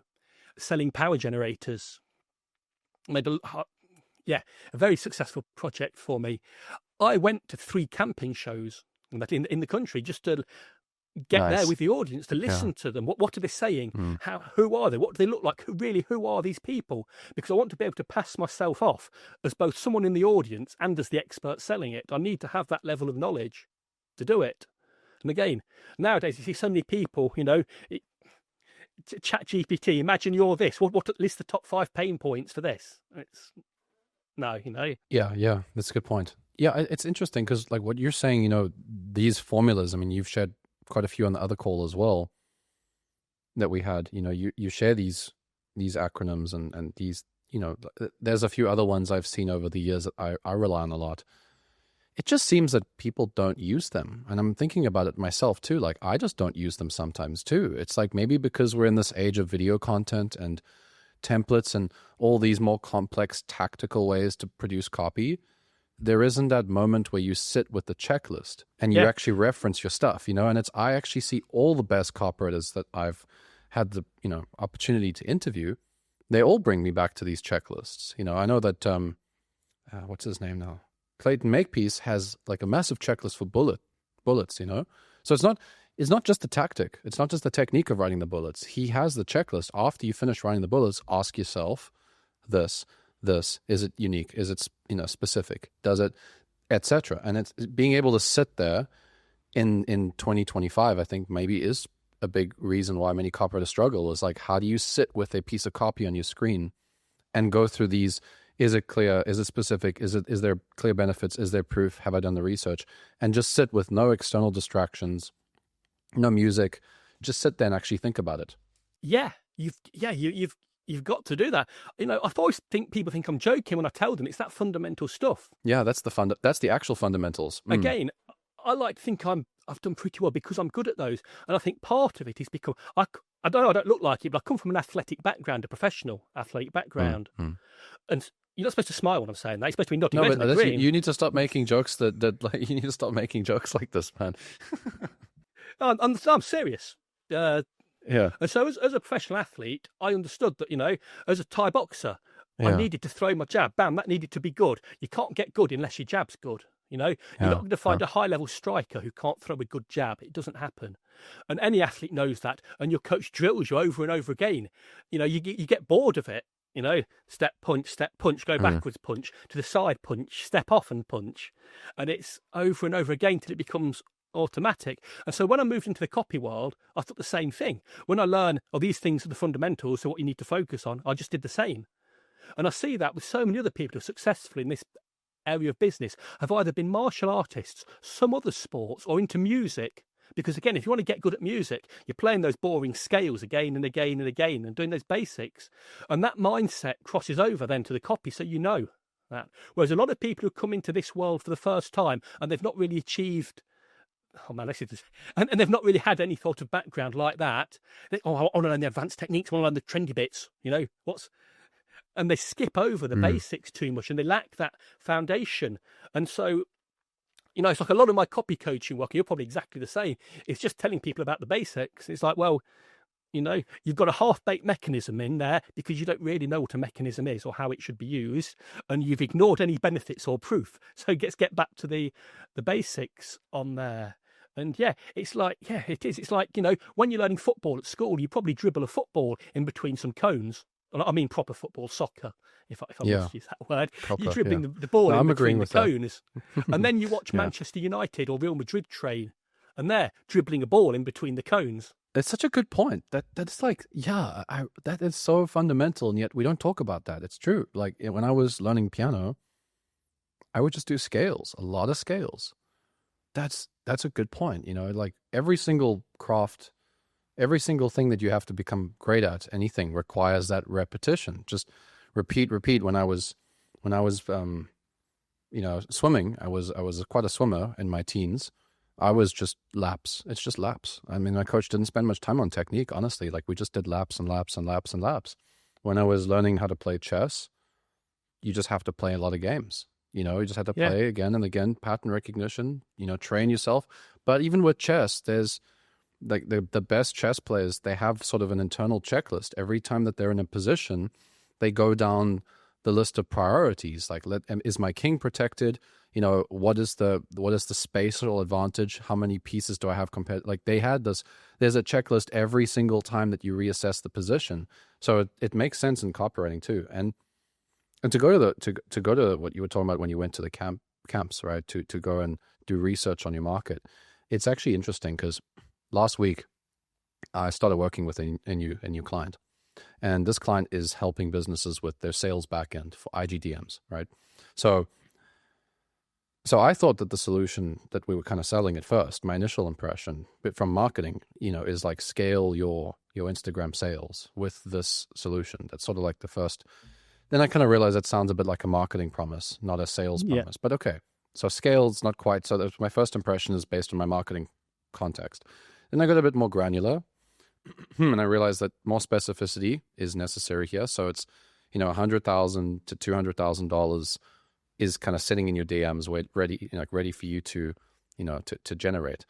selling power generators. Made a very successful project for me. I went to 3 camping shows in the country just to get there with the audience, to listen to them. What are they saying? Who are they? What do they look like? Who are these people? Because I want to be able to pass myself off as both someone in the audience and as the expert selling it. I need to have that level of knowledge to do it. And again, nowadays you see so many people, you know, chat GPT, imagine you're this. What list the top 5 pain points for this? You know. Yeah, that's a good point. Yeah, it's interesting because like what you're saying, you know, these formulas, I mean, you've shared quite a few on the other call as well that we had. You know, you share these acronyms and these, you know, there's a few other ones I've seen over the years that I rely on a lot. It just seems that people don't use them. And I'm thinking about it myself too. Like I just don't use them sometimes too. It's like maybe because we're in this age of video content and templates and all these more complex tactical ways to produce copy, there isn't that moment where you sit with the checklist and you actually reference your stuff, you know, and I actually see all the best copywriters that I've had the, you know, opportunity to interview. They all bring me back to these checklists. You know, I know that, what's his name now? Clayton Makepeace has like a massive checklist for bullets, you know? So it's not just the tactic. It's not just the technique of writing the bullets. He has the checklist. After you finish writing the bullets, ask yourself this, is it unique? Is it, you know, specific? Does it, etc. And it's being able to sit there in 2025, I think maybe is a big reason why many copywriters struggle is like, how do you sit with a piece of copy on your screen and go through these Is it clear? Is it specific? Is there clear benefits? Is there proof? Have I done the research? And just sit with no external distractions, no music. Just sit there and actually think about it. Yeah, you've got to do that. I've always people think I'm joking when I tell them it's that fundamental stuff. Yeah, that's the actual fundamentals. Again, I like to think I've done pretty well because I'm good at those, and I think part of it is because I don't know, I don't look like it, but I come from an athletic background, a professional athletic background, and you're not supposed to smile when I'm saying that. You're supposed to be nodding red and green. You need to stop making jokes that like, you need to stop making jokes like this, man. I'm serious. Yeah. And so as a professional athlete, I understood that, as a Thai boxer, I needed to throw my jab. Bam, that needed to be good. You can't get good unless your jab's good. You're not going to find a high-level striker who can't throw a good jab. It doesn't happen. And any athlete knows that. And your coach drills you over and over again. You get bored of it. Step, punch, go backwards, punch, to the side, punch, step off and punch. And it's over and over again till it becomes automatic. And so when I moved into the copy world, I thought the same thing. When I learn, these things are the fundamentals, so what you need to focus on, I just did the same. And I see that with so many other people who are successful in this area of business have either been martial artists, some other sports, or into music. Because again, if you want to get good at music, you're playing those boring scales again and again and again and doing those basics. And that mindset crosses over then to the copy, so you know that. Whereas a lot of people who come into this world for the first time and they've not really achieved, and they've not really had any sort of background like that. I want to learn the advanced techniques, I want to learn the trendy bits, and they skip over the basics too much and they lack that foundation. And so, it's like a lot of my copy coaching work, and you're probably exactly the same. It's just telling people about the basics. It's like, well, you've got a half-baked mechanism in there because you don't really know what a mechanism is or how it should be used, and you've ignored any benefits or proof. So let's get back to the basics on there. And it's like, it is. It's like, when you're learning football at school, you probably dribble a football in between some cones. I mean proper football, soccer, if I must use that word. Proper, you're dribbling the ball in between the cones. And then you watch Yeah. Manchester United or Real Madrid train, and they're dribbling a ball in between the cones. It's such a good point. That's like, that is so fundamental, and yet we don't talk about that. It's true. Like when I was learning piano, I would just do scales, a lot of scales. That's a good point. Like every single craft, every single thing that you have to become great at, anything requires that repetition. Just repeat. When I was swimming, I was quite a swimmer in my teens. I was just laps. It's just laps. I mean, my coach didn't spend much time on technique, honestly. Like we just did laps and laps and laps and laps. When I was learning how to play chess, you just have to play a lot of games. You just have to play again and again, pattern recognition, train yourself. But even with chess, there's like the best chess players, they have sort of an internal checklist. Every time that they're in a position, they go down the list of priorities. Like, is my king protected? What is the spatial advantage? How many pieces do I have compared? Like they had this. There's a checklist every single time that you reassess the position. So it makes sense in copywriting too. And to go to what you were talking about when you went to the camps, right? To go and do research on your market. It's actually interesting because last week I started working with a new client, and this client is helping businesses with their sales backend for IGDMs, right? So I thought that the solution that we were kind of selling at first, my initial impression, but from marketing, is like scale your Instagram sales with this solution. That's sort of like the first. Then I kind of realized that sounds a bit like a marketing promise, not a sales promise. But okay, so scale's not quite. So that was my first impression is based on my marketing context. Then I got a bit more granular, and I realized that more specificity is necessary here. So it's $100,000 to $200,000 is kind of sitting in your DMs, ready for you to generate,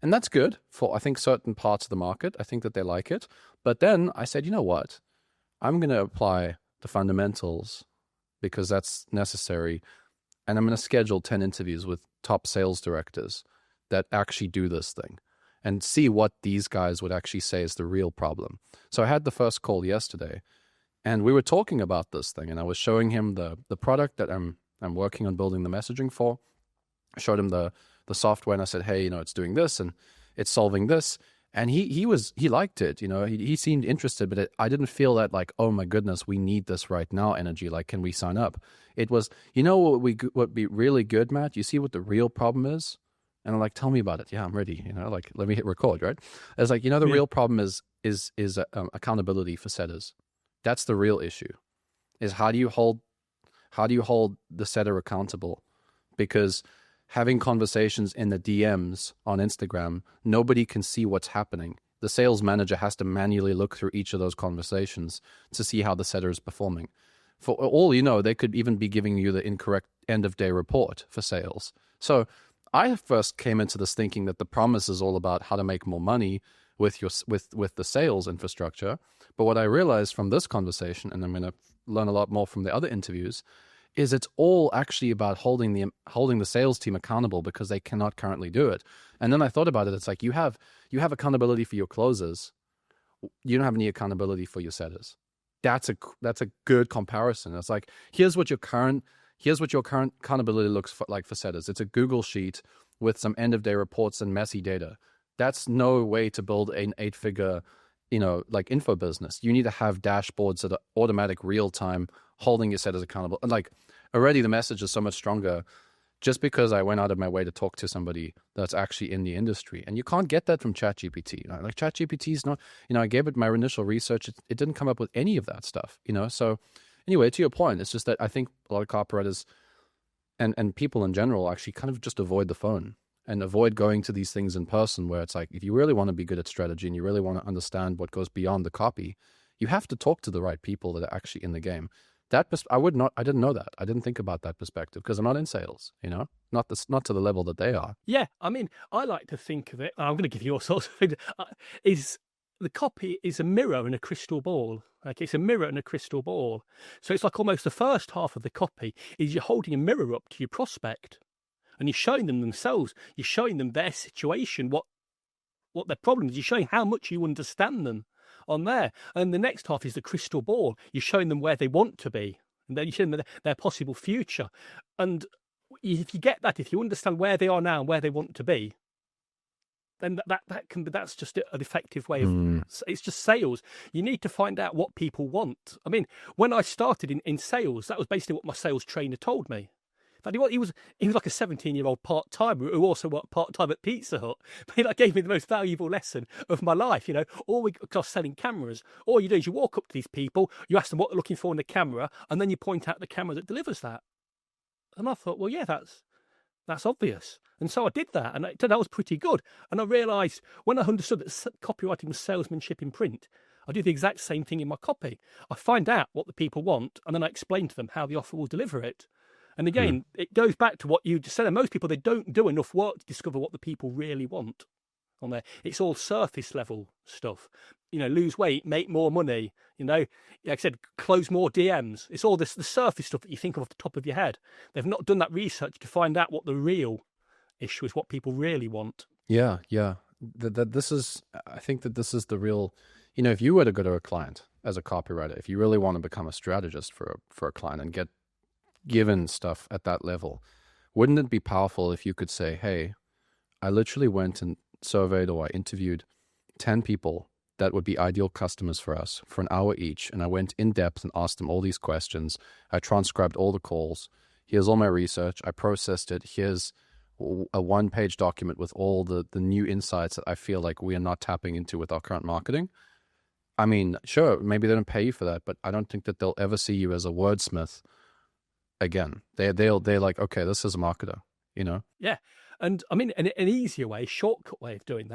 and that's good for I think certain parts of the market. I think that they like it. But then I said, you know what, I'm going to apply the fundamentals because that's necessary, and I'm going to schedule 10 interviews with top sales directors that actually do this thing and see what these guys would actually say is the real problem. So I had the first call yesterday, and we were talking about this thing, and I was showing him the product that I'm working on building the messaging for. I showed him the software, and I said, hey, it's doing this and it's solving this. And he liked it, he seemed interested, but I didn't feel that like, oh my goodness, we need this right now energy. Like, can we sign up? It was, what would be really good, Matt? You see what the real problem is? And I'm like, tell me about it. Yeah, I'm ready. Like, let me hit record, right? It's like, the real problem is accountability for setters. That's the real issue. Is how do you hold the setter accountable? Because having conversations in the DMs on Instagram, nobody can see what's happening. The sales manager has to manually look through each of those conversations to see how the setter is performing. For all you know, they could even be giving you the incorrect end of day report for sales. So I first came into this thinking that the promise is all about how to make more money with the sales infrastructure. But what I realized from this conversation, and I'm going to learn a lot more from the other interviews, is it's all actually about holding the sales team accountable because they cannot currently do it. And then I thought about it. It's like you have accountability for your closers. You don't have any accountability for your setters. That's a good comparison. It's like, here's what your current accountability looks like for setters. It's a Google sheet with some end of day reports and messy data. That's no way to build an 8-figure, like info business. You need to have dashboards that are automatic, real time, holding your setters accountable. And like, already the message is so much stronger just because I went out of my way to talk to somebody that's actually in the industry. And you can't get that from ChatGPT. Like, ChatGPT is not, I gave it my initial research. It didn't come up with any of that stuff, So anyway, to your point, it's just that I think a lot of copywriters and people in general actually kind of just avoid the phone and avoid going to these things in person, where it's like, if you really want to be good at strategy and you really want to understand what goes beyond the copy, you have to talk to the right people that are actually in the game. I didn't know that. I didn't think about that perspective because I'm not in sales, not to the level that they are. Yeah. I mean, I like to think of it, I'm going to give you all sorts of things, is the copy is a mirror and a crystal ball. Like, it's a mirror and a crystal ball. So it's like almost the first half of the copy is you're holding a mirror up to your prospect and you're showing them themselves. You're showing them their situation, what their problem is. You're showing how much you understand them on there. And the next half is the crystal ball. You're showing them where they want to be. And then you're showing them their possible future. And if you get that, if you understand where they are now and where they want to be, then that's just an effective way of, it's just sales. You need to find out what people want. I mean, when I started in sales, that was basically what my sales trainer told me. In fact, he was like a 17-year-old part-timer who also worked part-time at Pizza Hut. But he gave me the most valuable lesson of my life. Because selling cameras, all you do is you walk up to these people, you ask them what they're looking for in the camera, and then you point out the camera that delivers that. And I thought, well, yeah, that's obvious. And so I did that, and it turned out I was pretty good. And I realised when I understood that copywriting was salesmanship in print, I do the exact same thing in my copy. I find out what the people want, and then I explain to them how the offer will deliver it. And again, it goes back to what you just said. Most people, they don't do enough work to discover what the people really want on there. It's all surface level stuff. Lose weight, make more money, like I said, close more DMs. It's all the surface stuff that you think of off the top of your head. They've not done that research to find out what the real issue is, what people really want. Yeah. I think that this is the real, if you were to go to a client as a copywriter, if you really want to become a strategist for a client and get given stuff at that level, wouldn't it be powerful if you could say, hey, I literally went and surveyed or I interviewed 10 people that would be ideal customers for us for an hour each, and I went in depth and asked them all these questions. I transcribed all the calls. Here's all my research. I processed it. Here's a one-page document with all the new insights that I feel like we are not tapping into with our current marketing. I mean, sure, maybe they don't pay you for that, but I don't think that they'll ever see you as a wordsmith again. They're like, okay, this is a marketer, Yeah. And I mean, an easier way, shortcut way of doing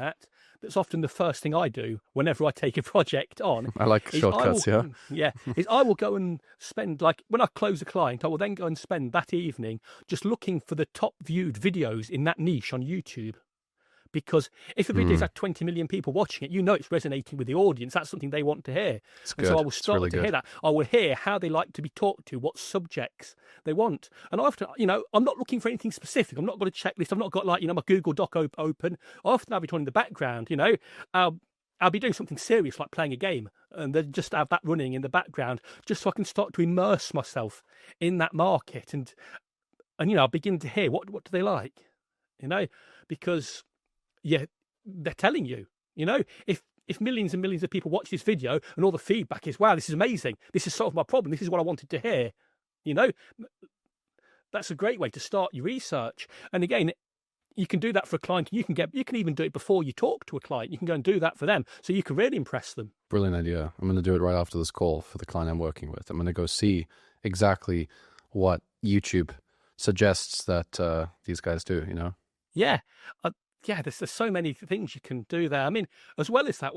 that's often the first thing I do whenever I take a project on. I like shortcuts, is I will go and spend, like, when I close a client, I will then go and spend that evening just looking for the top viewed videos in that niche on YouTube. Because if a video's had 20 million people watching it, it's resonating with the audience. That's something they want to hear. And so I will start to hear that. I will hear how they like to be talked to, what subjects they want. And often, I'm not looking for anything specific. I've not got a checklist. I've not got, my Google Doc open. Often I'll be doing in the background, I'll be doing something serious like playing a game, and then just have that running in the background just so I can start to immerse myself in that market. And I'll begin to hear what do they like, because... yeah, they're telling you. You know, if millions and millions of people watch this video and all the feedback is, wow, this is amazing, this has solved my problem, this is what I wanted to hear, you know, that's a great way to start your research. And again, you can do that for a client. You can even do it before you talk to a client. You can go and do that for them, so you can really impress them. Brilliant idea. I'm going to do it right after this call for the client I'm working with. I'm going to go see exactly what YouTube suggests that these guys do, you know? Yeah. There's so many things you can do there. I mean, as well as that,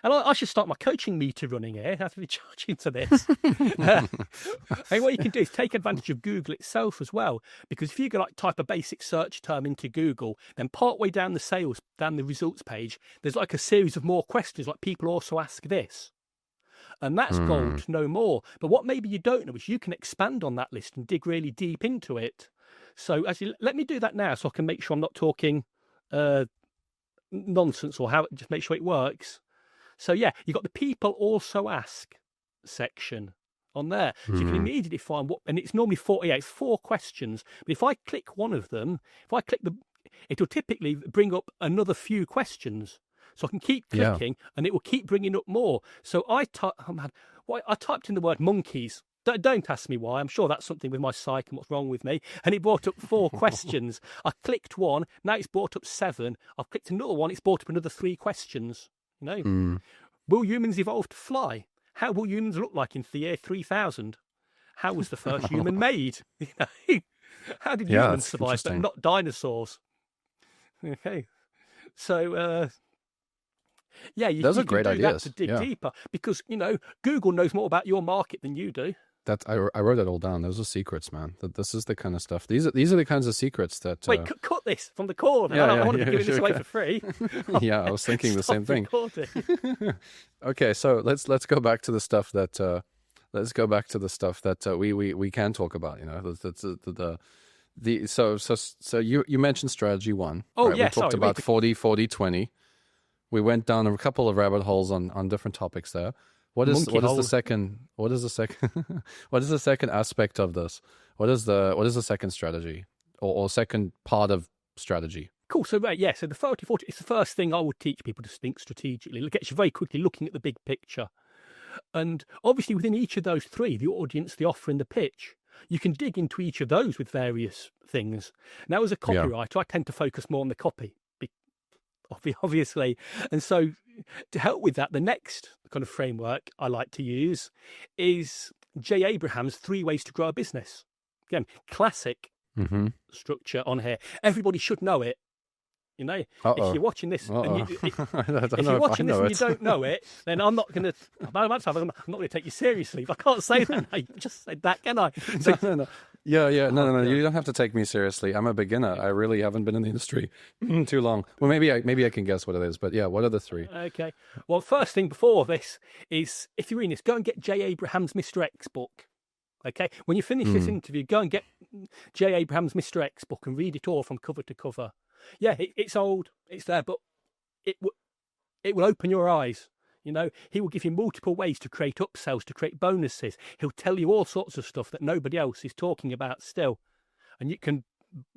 and I should start my coaching meter running here. I have to be charging to this. And what you can do is take advantage of Google itself as well, because if you go type a basic search term into Google, then partway down the results page, there's like a series of more questions, like people also ask this. And that's gold, no more. But what maybe you don't know is you can expand on that list and dig really deep into it. So actually, let me do that now so I can make sure I'm not talking nonsense, or just make sure it works. So yeah, you've got the people also ask section on there. So you can immediately find and it's normally 4 questions. But if I click one of them, it'll typically bring up another few questions. So I can keep clicking and it will keep bringing up more. So I typed in the word monkeys. Don't ask me why. I'm sure that's something with my psyche and what's wrong with me. And it brought up 4 questions. I clicked one. Now it's brought up 7. I've clicked another one. It's brought up another 3 questions. You know, will humans evolve to fly? How will humans look like in the year 3000? How was the first human made? You know, how did humans survive, but not dinosaurs? Okay, so those are great ideas to dig deeper, because you know Google knows more about your market than you do. I wrote that all down. Those are secrets, man. This is the kind of stuff. These are the kinds of secrets that. Wait, cut this from the call. I don't want to be giving this away for free. Yeah, I was thinking the same thing. Okay, so let's go back to the stuff that we can talk about. You know, so you mentioned strategy 1. Oh right? Yeah, we talked about 40-40-20. We went down a couple of rabbit holes on different topics there. What is the second aspect of this? What is the second strategy or second part of strategy? Cool. So so the 40-40, it's the first thing I would teach people to think strategically. It gets you very quickly looking at the big picture. And obviously within each of those 3, the audience, the offer and the pitch, you can dig into each of those with various things. Now, as a copywriter, I tend to focus more on the copy, obviously. And so to help with that, the next kind of framework I like to use is Jay Abraham's 3 Ways to Grow a Business. Again, classic structure on here. Everybody should know it. You know, if you're watching this and you don't know it, then I'm not going to take you seriously. If I can't say that, I just said that, can I? So, no. Yeah. No. You don't have to take me seriously. I'm a beginner. I really haven't been in the industry too long. Well, maybe I can guess what it is. But yeah, what are the 3? Okay. Well, first thing before this is, if you're in this, go and get Jay Abraham's Mr. X book. Okay. When you finish this interview, go and get Jay Abraham's Mr. X book and read it all from cover to cover. Yeah, it's old, it's there, but it will open your eyes. You know, he will give you multiple ways to create upsells, to create bonuses. He'll tell you all sorts of stuff that nobody else is talking about still. And you can,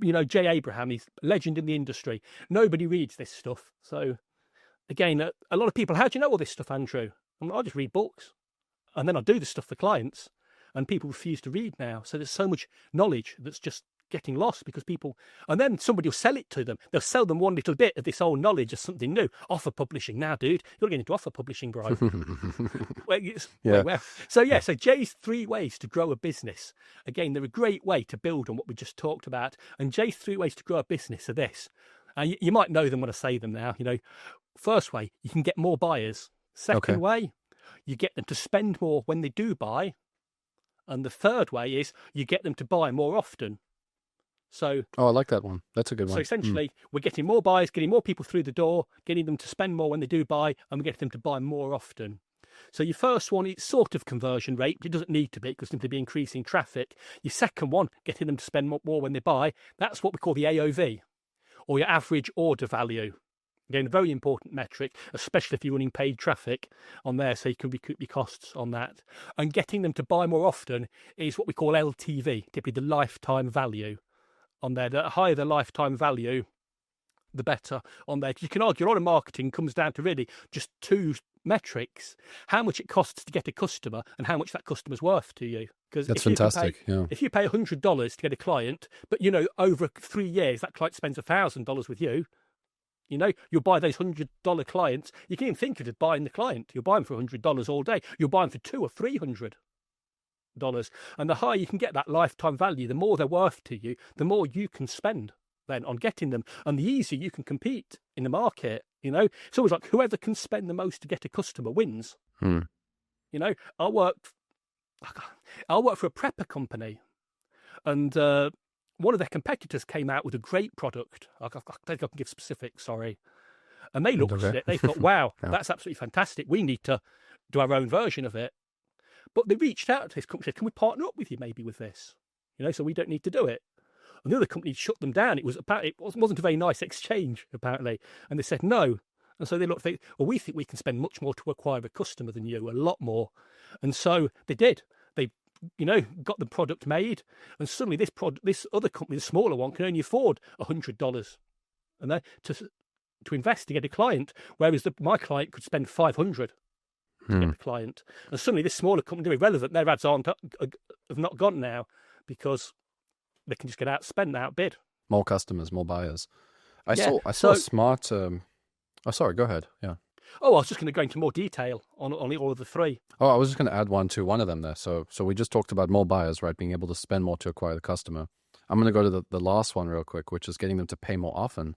you know, Jay Abraham is a legend in the industry. Nobody reads this stuff. So, again, a lot of people, how do you know all this stuff, Andrew? I just read books. And then I do the stuff for clients. And people refuse to read now. So there's so much knowledge that's just getting lost because people, and then somebody will sell it to them. They'll sell them one little bit of this old knowledge of something new. Offer publishing now, dude. You're getting into offer publishing, bro. So Jay's 3 Ways to Grow a Business. Again, they're a great way to build on what we just talked about. And Jay's 3 Ways to Grow a Business are this. And you might know them when I say them now. You know, first way, you can get more buyers. Second way, you get them to spend more when they do buy. And the third way is you get them to buy more often. So, I like that one. That's a good one. So essentially, we're getting more buyers, getting more people through the door, getting them to spend more when they do buy, and we're getting them to buy more often. So your first one, it's sort of conversion rate, but it doesn't need to be because simply be increasing traffic. Your second one, getting them to spend more when they buy, that's what we call the AOV, or your average order value. Again, a very important metric, especially if you're running paid traffic on there, so you can recoup your costs on that. And getting them to buy more often is what we call LTV, typically the lifetime value on there. The higher the lifetime value, the better on there. Because you can argue a lot of marketing comes down to really just two metrics: how much it costs to get a customer and how much that customer's worth to you. Because That's fantastic. If you pay $100 to get a client, but over 3 years that client spends $1,000 with you, you'll buy those $100 clients. You can even think of it as buying the client. You'll buy them for $100 all day. You'll buy them for $200 or $300. And the higher you can get that lifetime value, the more they're worth to you, the more you can spend then on getting them, and the easier you can compete in the market. It's always like whoever can spend the most to get a customer wins. I worked for a prepper company, and one of their competitors came out with a great product. I think I can give specifics, sorry. And they looked at it, they thought, wow, that's absolutely fantastic. We need to do our own version of it. But they reached out to this company and said, can we partner up with you maybe with this? So we don't need to do it. And the other company shut them down. It wasn't a very nice exchange, apparently. And they said no. And so they looked, well, we think we can spend much more to acquire a customer than you, a lot more. And so they did. They got the product made, and suddenly this other company, the smaller one, can only afford $100, and then to invest to get a client, whereas my client could spend $500 to get the client. And suddenly this smaller company, they're irrelevant. Their ads have not gone now because they can just get outbid. More customers, more buyers. I saw a smart. Sorry, go ahead. Yeah. Oh, I was just going to go into more detail on all of the three. Oh, I was just going to add one to one of them there. So we just talked about more buyers, right? Being able to spend more to acquire the customer. I'm going to go to the last one real quick, which is getting them to pay more often.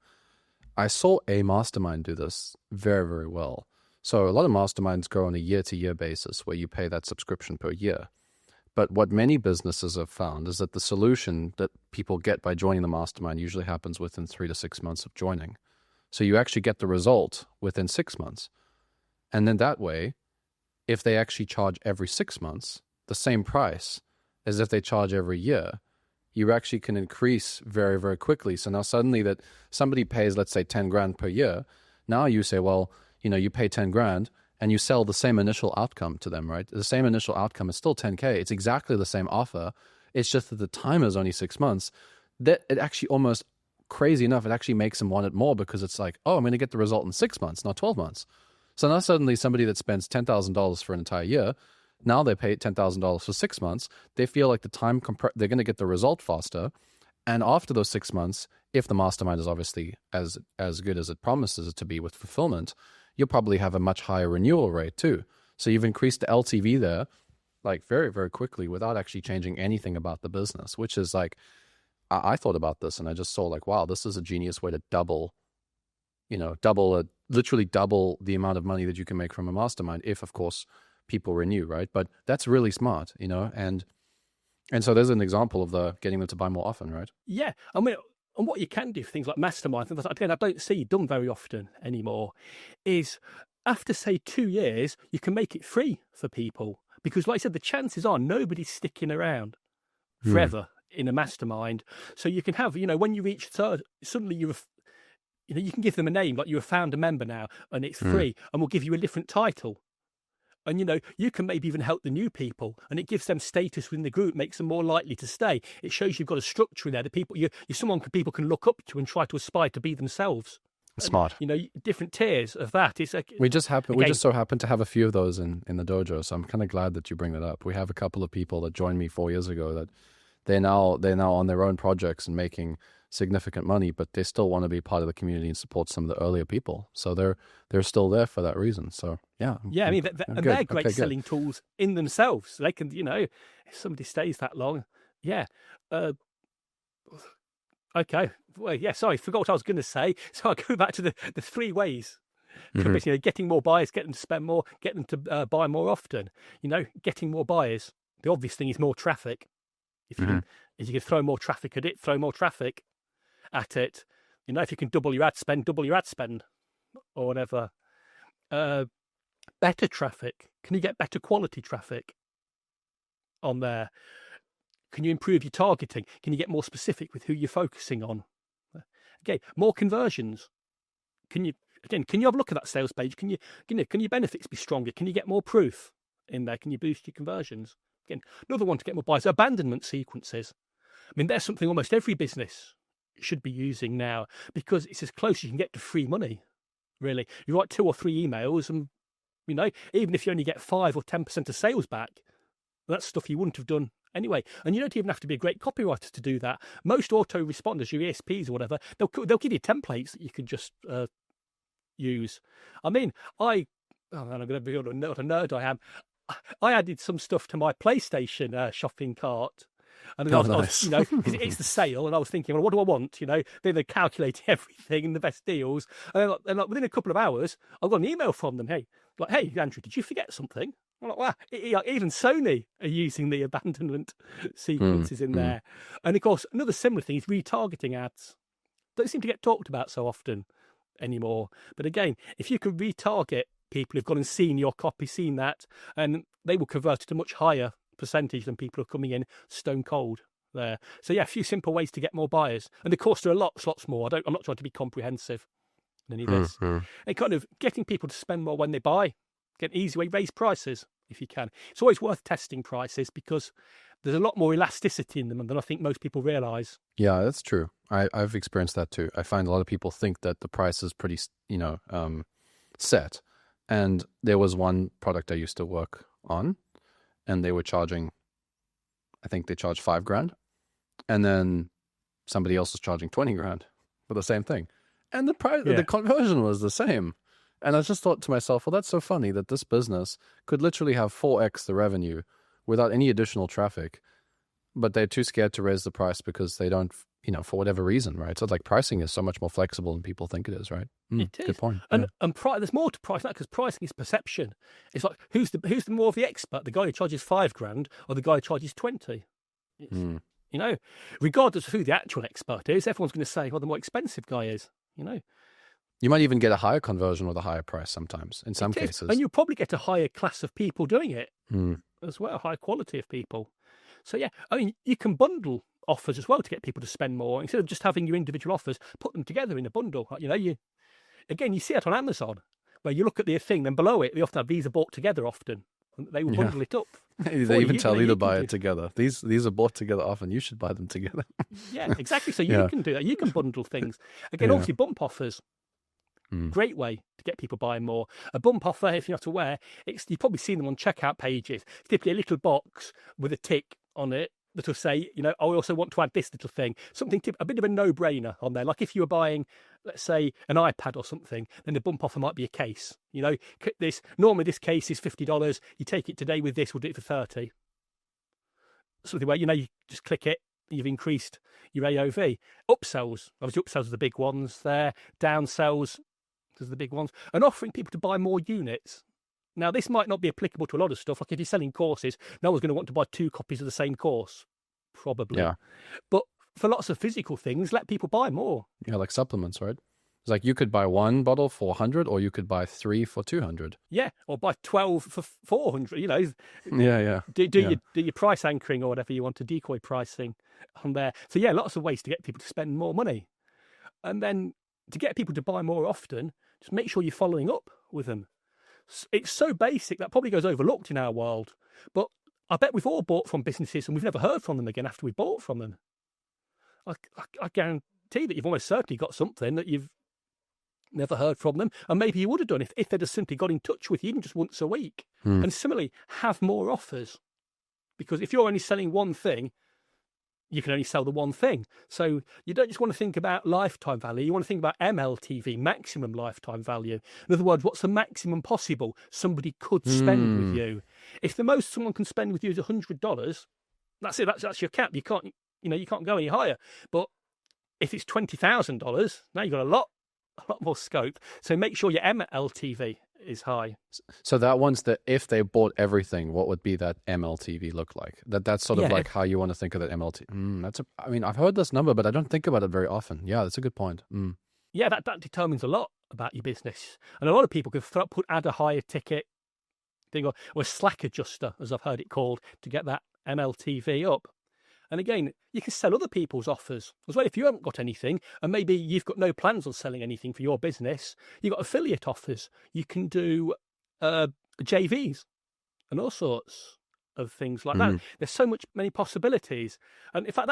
I saw a mastermind do this very, very well. So a lot of masterminds go on a year-to-year basis where you pay that subscription per year. But what many businesses have found is that the solution that people get by joining the mastermind usually happens within 3 to 6 months of joining. So you actually get the result within 6 months. And then that way, if they actually charge every 6 months the same price as if they charge every year, you actually can increase very, very quickly. So now suddenly that somebody pays, let's say, 10 grand per year. Now you say, well, you pay 10 grand and you sell the same initial outcome to them, right? The same initial outcome is still 10K. It's exactly the same offer. It's just that the time is only 6 months. That it actually almost, crazy enough, it actually makes them want it more because it's like, oh, I'm going to get the result in 6 months, not 12 months. So now suddenly somebody that spends $10,000 for an entire year, now they pay $10,000 for 6 months. They feel like they're going to get the result faster. And after those 6 months, if the mastermind is obviously as good as it promises it to be with fulfillment, you'll probably have a much higher renewal rate too. So you've increased the LTV there like very, very quickly without actually changing anything about the business, which is like, I thought about this and I just saw like, wow, this is a genius way to literally double the amount of money that you can make from a mastermind if, of course, people renew, right? But that's really smart, and so there's an example of getting them to buy more often, right? Yeah. I mean, and what you can do for things like masterminds, and again, I don't see done very often anymore, is after, say, 2 years, you can make it free for people. Because like I said, the chances are nobody's sticking around forever in a mastermind. So you can have, when you reach third, suddenly you can give them a name, like you're a founder member now, and it's free, and we'll give you a different title. And, you can maybe even help the new people, and it gives them status within the group, makes them more likely to stay. It shows you've got a structure in there. The people, you're someone people can look up to and try to aspire to be themselves. Smart. And, different tiers of that. It's like, we just so happen to have a few of those in the dojo. So I'm kind of glad that you bring that up. We have a couple of people that joined me 4 years ago that they're now on their own projects and making significant money, but they still want to be part of the community and support some of the earlier people. So they're still there for that reason. So yeah. I mean, they're great selling tools in themselves. They can, if somebody stays that long, yeah. Okay. Well, yeah, sorry, forgot what I was going to say. So I'll go back to the 3 ways. Getting more buyers, get them to spend more, get them to buy more often. Getting more buyers. The obvious thing is more traffic. If you can throw more traffic at it, throw more traffic at it. If you can double your ad spend, or whatever. Better traffic. Can you get better quality traffic on there? Can you improve your targeting? Can you get more specific with who you're focusing on? Okay, more conversions. Can you have a look at that sales page? Can your benefits be stronger? Can you get more proof in there? Can you boost your conversions? Again, another one to get more buyers. Abandonment sequences. I mean, there's something almost every business should be using now, because it's as close as you can get to free money, really. You write 2 or 3 emails and, even if you only get 5 or 10% of sales back, that's stuff you wouldn't have done anyway. And you don't even have to be a great copywriter to do that. Most autoresponders, your ESPs or whatever, they'll give you templates that you can just use. I mean, I'm going to be what a nerd I am. I added some stuff to my PlayStation shopping cart. And I was, because it's the sale, and I was thinking, well, what do I want? They're calculating everything and the best deals. And then within a couple of hours, I got an email from them. Hey, Andrew, did you forget something? I'm like, wow, even Sony are using the abandonment sequences in there. And of course, another similar thing is retargeting ads. Don't seem to get talked about so often anymore. But again, if you can retarget people who've gone and seen your copy, seen that, and they will convert at a much higher percentage than people who are coming in stone cold there. So yeah, a few simple ways to get more buyers. And of course, there are lots more. I'm not trying to be comprehensive in any of this. And kind of getting people to spend more when they buy. Get an easy way, raise prices if you can. It's always worth testing prices because there's a lot more elasticity in them than I think most people realise. Yeah, that's true. I've experienced that too. I find a lot of people think that the price is pretty, set. And there was one product I used to work on, and they were charging, I think they charged $5,000, and then somebody else was charging $20,000 for the same thing, and the price, the conversion was the same. And I just thought to myself, well, that's so funny that this business could literally have 4x the revenue without any additional traffic, but they're too scared to raise the price because they don't, for whatever reason, right? So like pricing is so much more flexible than people think it is, right? It is. Good point. And there's more to price than that, because pricing is perception. It's like, who's the more of the expert, the guy who charges $5,000 or the guy who charges 20? Regardless of who the actual expert is, everyone's going to say, well, the more expensive guy is, You might even get a higher conversion with a higher price sometimes, in some cases. And you'll probably get a higher class of people doing it as well, high quality of people. So yeah, I mean, you can bundle offers as well to get people to spend more. Instead of just having your individual offers, put them together in a bundle. You see it on Amazon, where you look at the thing, then below it, they often have these are bought together often. And they will bundle it up. They even tell you to buy it together. These are bought together often. You should buy them together. Yeah, exactly. So you can do that. You can bundle things. Again, obviously bump offers. Great way to get people buying more. A bump offer, if you're not aware, you've probably seen them on checkout pages. It's typically a little box with a tick on it that will say, I also want to add this little thing. A bit of a no-brainer on there. Like if you were buying, let's say, an iPad or something, then the bump offer might be a case. Normally this case is $50. You take it today with this, we'll do it for $30. Something where, you just click it, you've increased your AOV. Upsells, obviously upsells are the big ones there. Downsells, those are the big ones. And offering people to buy more units. Now, this might not be applicable to a lot of stuff. Like if you're selling courses, no one's going to want to buy 2 copies of the same course, probably. Yeah. But for lots of physical things, let people buy more. Yeah, like supplements, right? It's like you could buy 1 bottle for 100, or you could buy 3 for 200. Yeah, or buy 12 for 400. Yeah. Do your price anchoring or whatever you want to decoy pricing on there. So yeah, lots of ways to get people to spend more money, and then to get people to buy more often, just make sure you're following up with them. It's so basic that probably goes overlooked in our world, but I bet we've all bought from businesses and we've never heard from them again after we bought from them. I guarantee that you've almost certainly got something that you've never heard from them, and maybe you would have done if they'd have simply got in touch with you even just once a week. And similarly, have more offers, because if you're only selling one thing, you can only sell the one thing. So you don't just want to think about lifetime value. You want to think about MLTV, maximum lifetime value. In other words, what's the maximum possible somebody could spend with you? If the most someone can spend with you is $100, that's it. That's your cap. You can't go any higher. But if it's $20,000, now you've got a lot more scope. So make sure your MLTV is high. So that one's that if they bought everything, what would be that MLTV look like? That's sort of like how you want to think of that MLTV. I mean, I've heard this number, but I don't think about it very often. Yeah, that's a good point. Yeah, that determines a lot about your business. And a lot of people can add a higher ticket thing or a slack adjuster, as I've heard it called, to get that MLTV up. And again, you can sell other people's offers as well. If you haven't got anything, and maybe you've got no plans on selling anything for your business, you've got affiliate offers. You can do JVs and all sorts of things like that. There's so many possibilities. And in fact,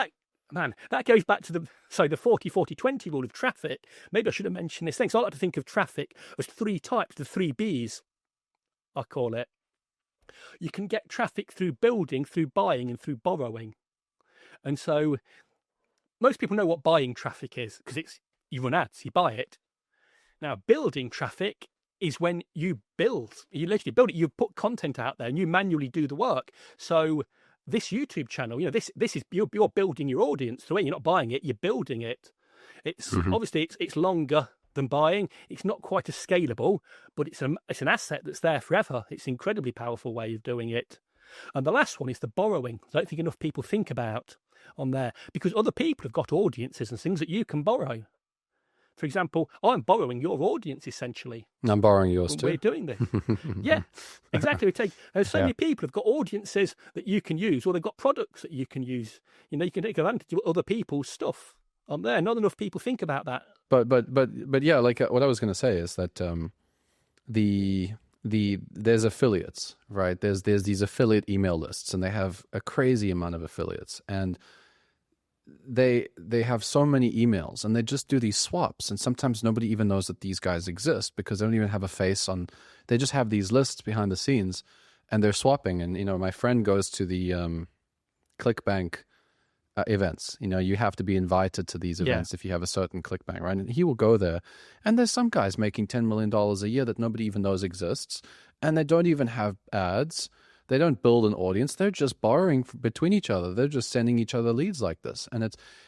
Man, that goes back to the 40-40-20 rule of traffic. Maybe I should have mentioned this thing. So I like to think of traffic as 3 types, the 3 Bs, I call it. You can get traffic through building, through buying, and through borrowing. And so most people know what buying traffic is, because you run ads, you buy it. Now, building traffic is when you build. You literally build it. You put content out there and you manually do the work. So this YouTube channel, this is you're building your audience through it. You're not buying it, you're building it. It's obviously it's longer than buying. It's not quite as scalable, but it's an asset that's there forever. It's an incredibly powerful way of doing it. And the last one is the borrowing. I don't think enough people think about on there, because other people have got audiences and things that you can borrow. For example, I'm borrowing your audience essentially. I'm borrowing yours too. We're doing this. Yeah, exactly. So many people have got audiences that you can use, or they've got products that you can use. You can take advantage of other people's stuff on there. Not enough people think about that. But yeah, like what I was going to say is that there's affiliates, right? There's these affiliate email lists, and they have a crazy amount of affiliates, and they have so many emails, and they just do these swaps, and sometimes nobody even knows that these guys exist because they don't even have a face on. They just have these lists behind the scenes, and they're swapping. And my friend goes to the ClickBank events. You have to be invited to these events if you have a certain ClickBank, right? And he will go there, and there's some guys making $10 million a year that nobody even knows exists, and they don't even have ads. They don't build an audience. They're just borrowing between each other. They're just sending each other leads like this. And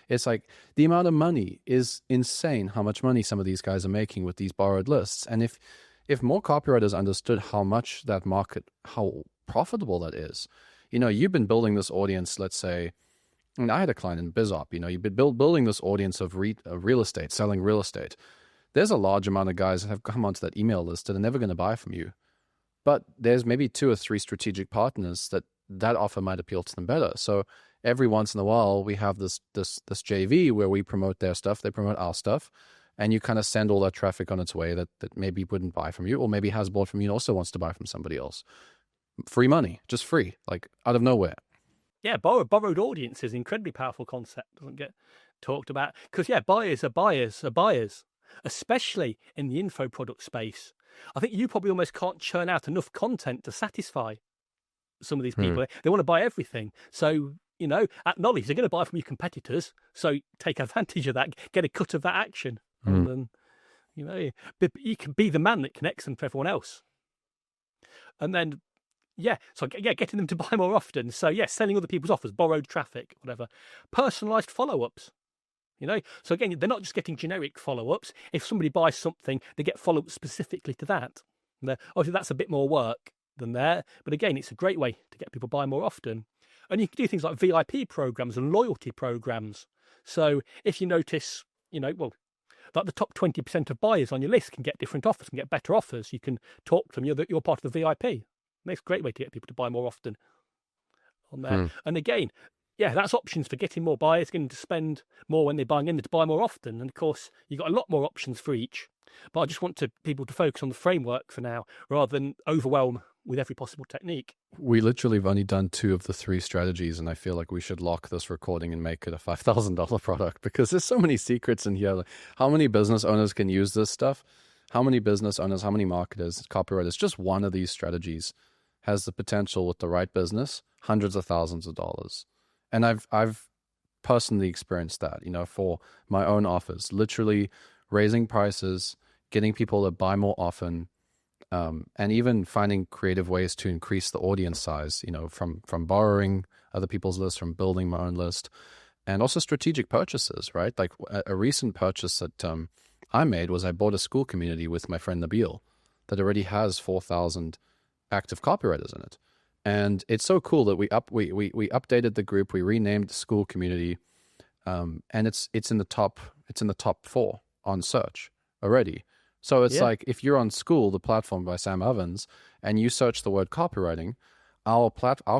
it's like the amount of money is insane, how much money some of these guys are making with these borrowed lists. And if more copywriters understood how much that market, how profitable that is, you've been building this audience, let's say, and I had a client in BizOp, you've been building this audience of real estate, selling real estate. There's a large amount of guys that have come onto that email list that are never going to buy from you. But there's maybe 2 or 3 strategic partners that offer might appeal to them better. So every once in a while, we have this JV where we promote their stuff, they promote our stuff, and you kind of send all that traffic on its way that maybe wouldn't buy from you, or maybe has bought from you and also wants to buy from somebody else. Free money, just free, like out of nowhere. Yeah, borrowed audience is an incredibly powerful concept. Doesn't get talked about because buyers are buyers, especially in the info product space. I think you probably almost can't churn out enough content to satisfy some of these people. They want to buy everything. So, acknowledge they're going to buy from your competitors. So take advantage of that, get a cut of that action. And then, you can be the man that connects them to everyone else. And then, getting them to buy more often. So, selling other people's offers, borrowed traffic, whatever. Personalized follow-ups. So again, they're not just getting generic follow-ups. If somebody buys something, they get follow-ups specifically to that. Obviously, that's a bit more work than that. But again, it's a great way to get people to buy more often. And you can do things like VIP programs and loyalty programs. So if you notice, like the top 20% of buyers on your list can get different offers, can get better offers. You can talk to them. You're part of the VIP. And it's a great way to get people to buy more often on there. And again, that's options for getting more buyers, getting to spend more when they're buying in, to buy more often. And of course, you've got a lot more options for each. But I just want people to focus on the framework for now, rather than overwhelm with every possible technique. We literally have only done 2 of the 3 strategies, and I feel like we should lock this recording and make it a $5,000 product, because there's so many secrets in here. Like, how many business owners can use this stuff? How many business owners, how many marketers, copywriters? Just one of these strategies has the potential, with the right business, hundreds of thousands of dollars. And I've personally experienced that, for my own offers, literally raising prices, getting people to buy more often, and even finding creative ways to increase the audience size, from borrowing other people's lists, from building my own list, and also strategic purchases, right? Like a recent purchase that I made was I bought a school community with my friend Nabil that already has 4,000 active copywriters in it. And it's so cool that we updated the group, we renamed the school community, and it's in the top 4 on search already. So it's like, if you're on School, the platform by Sam Ovens, and you search the word copywriting, our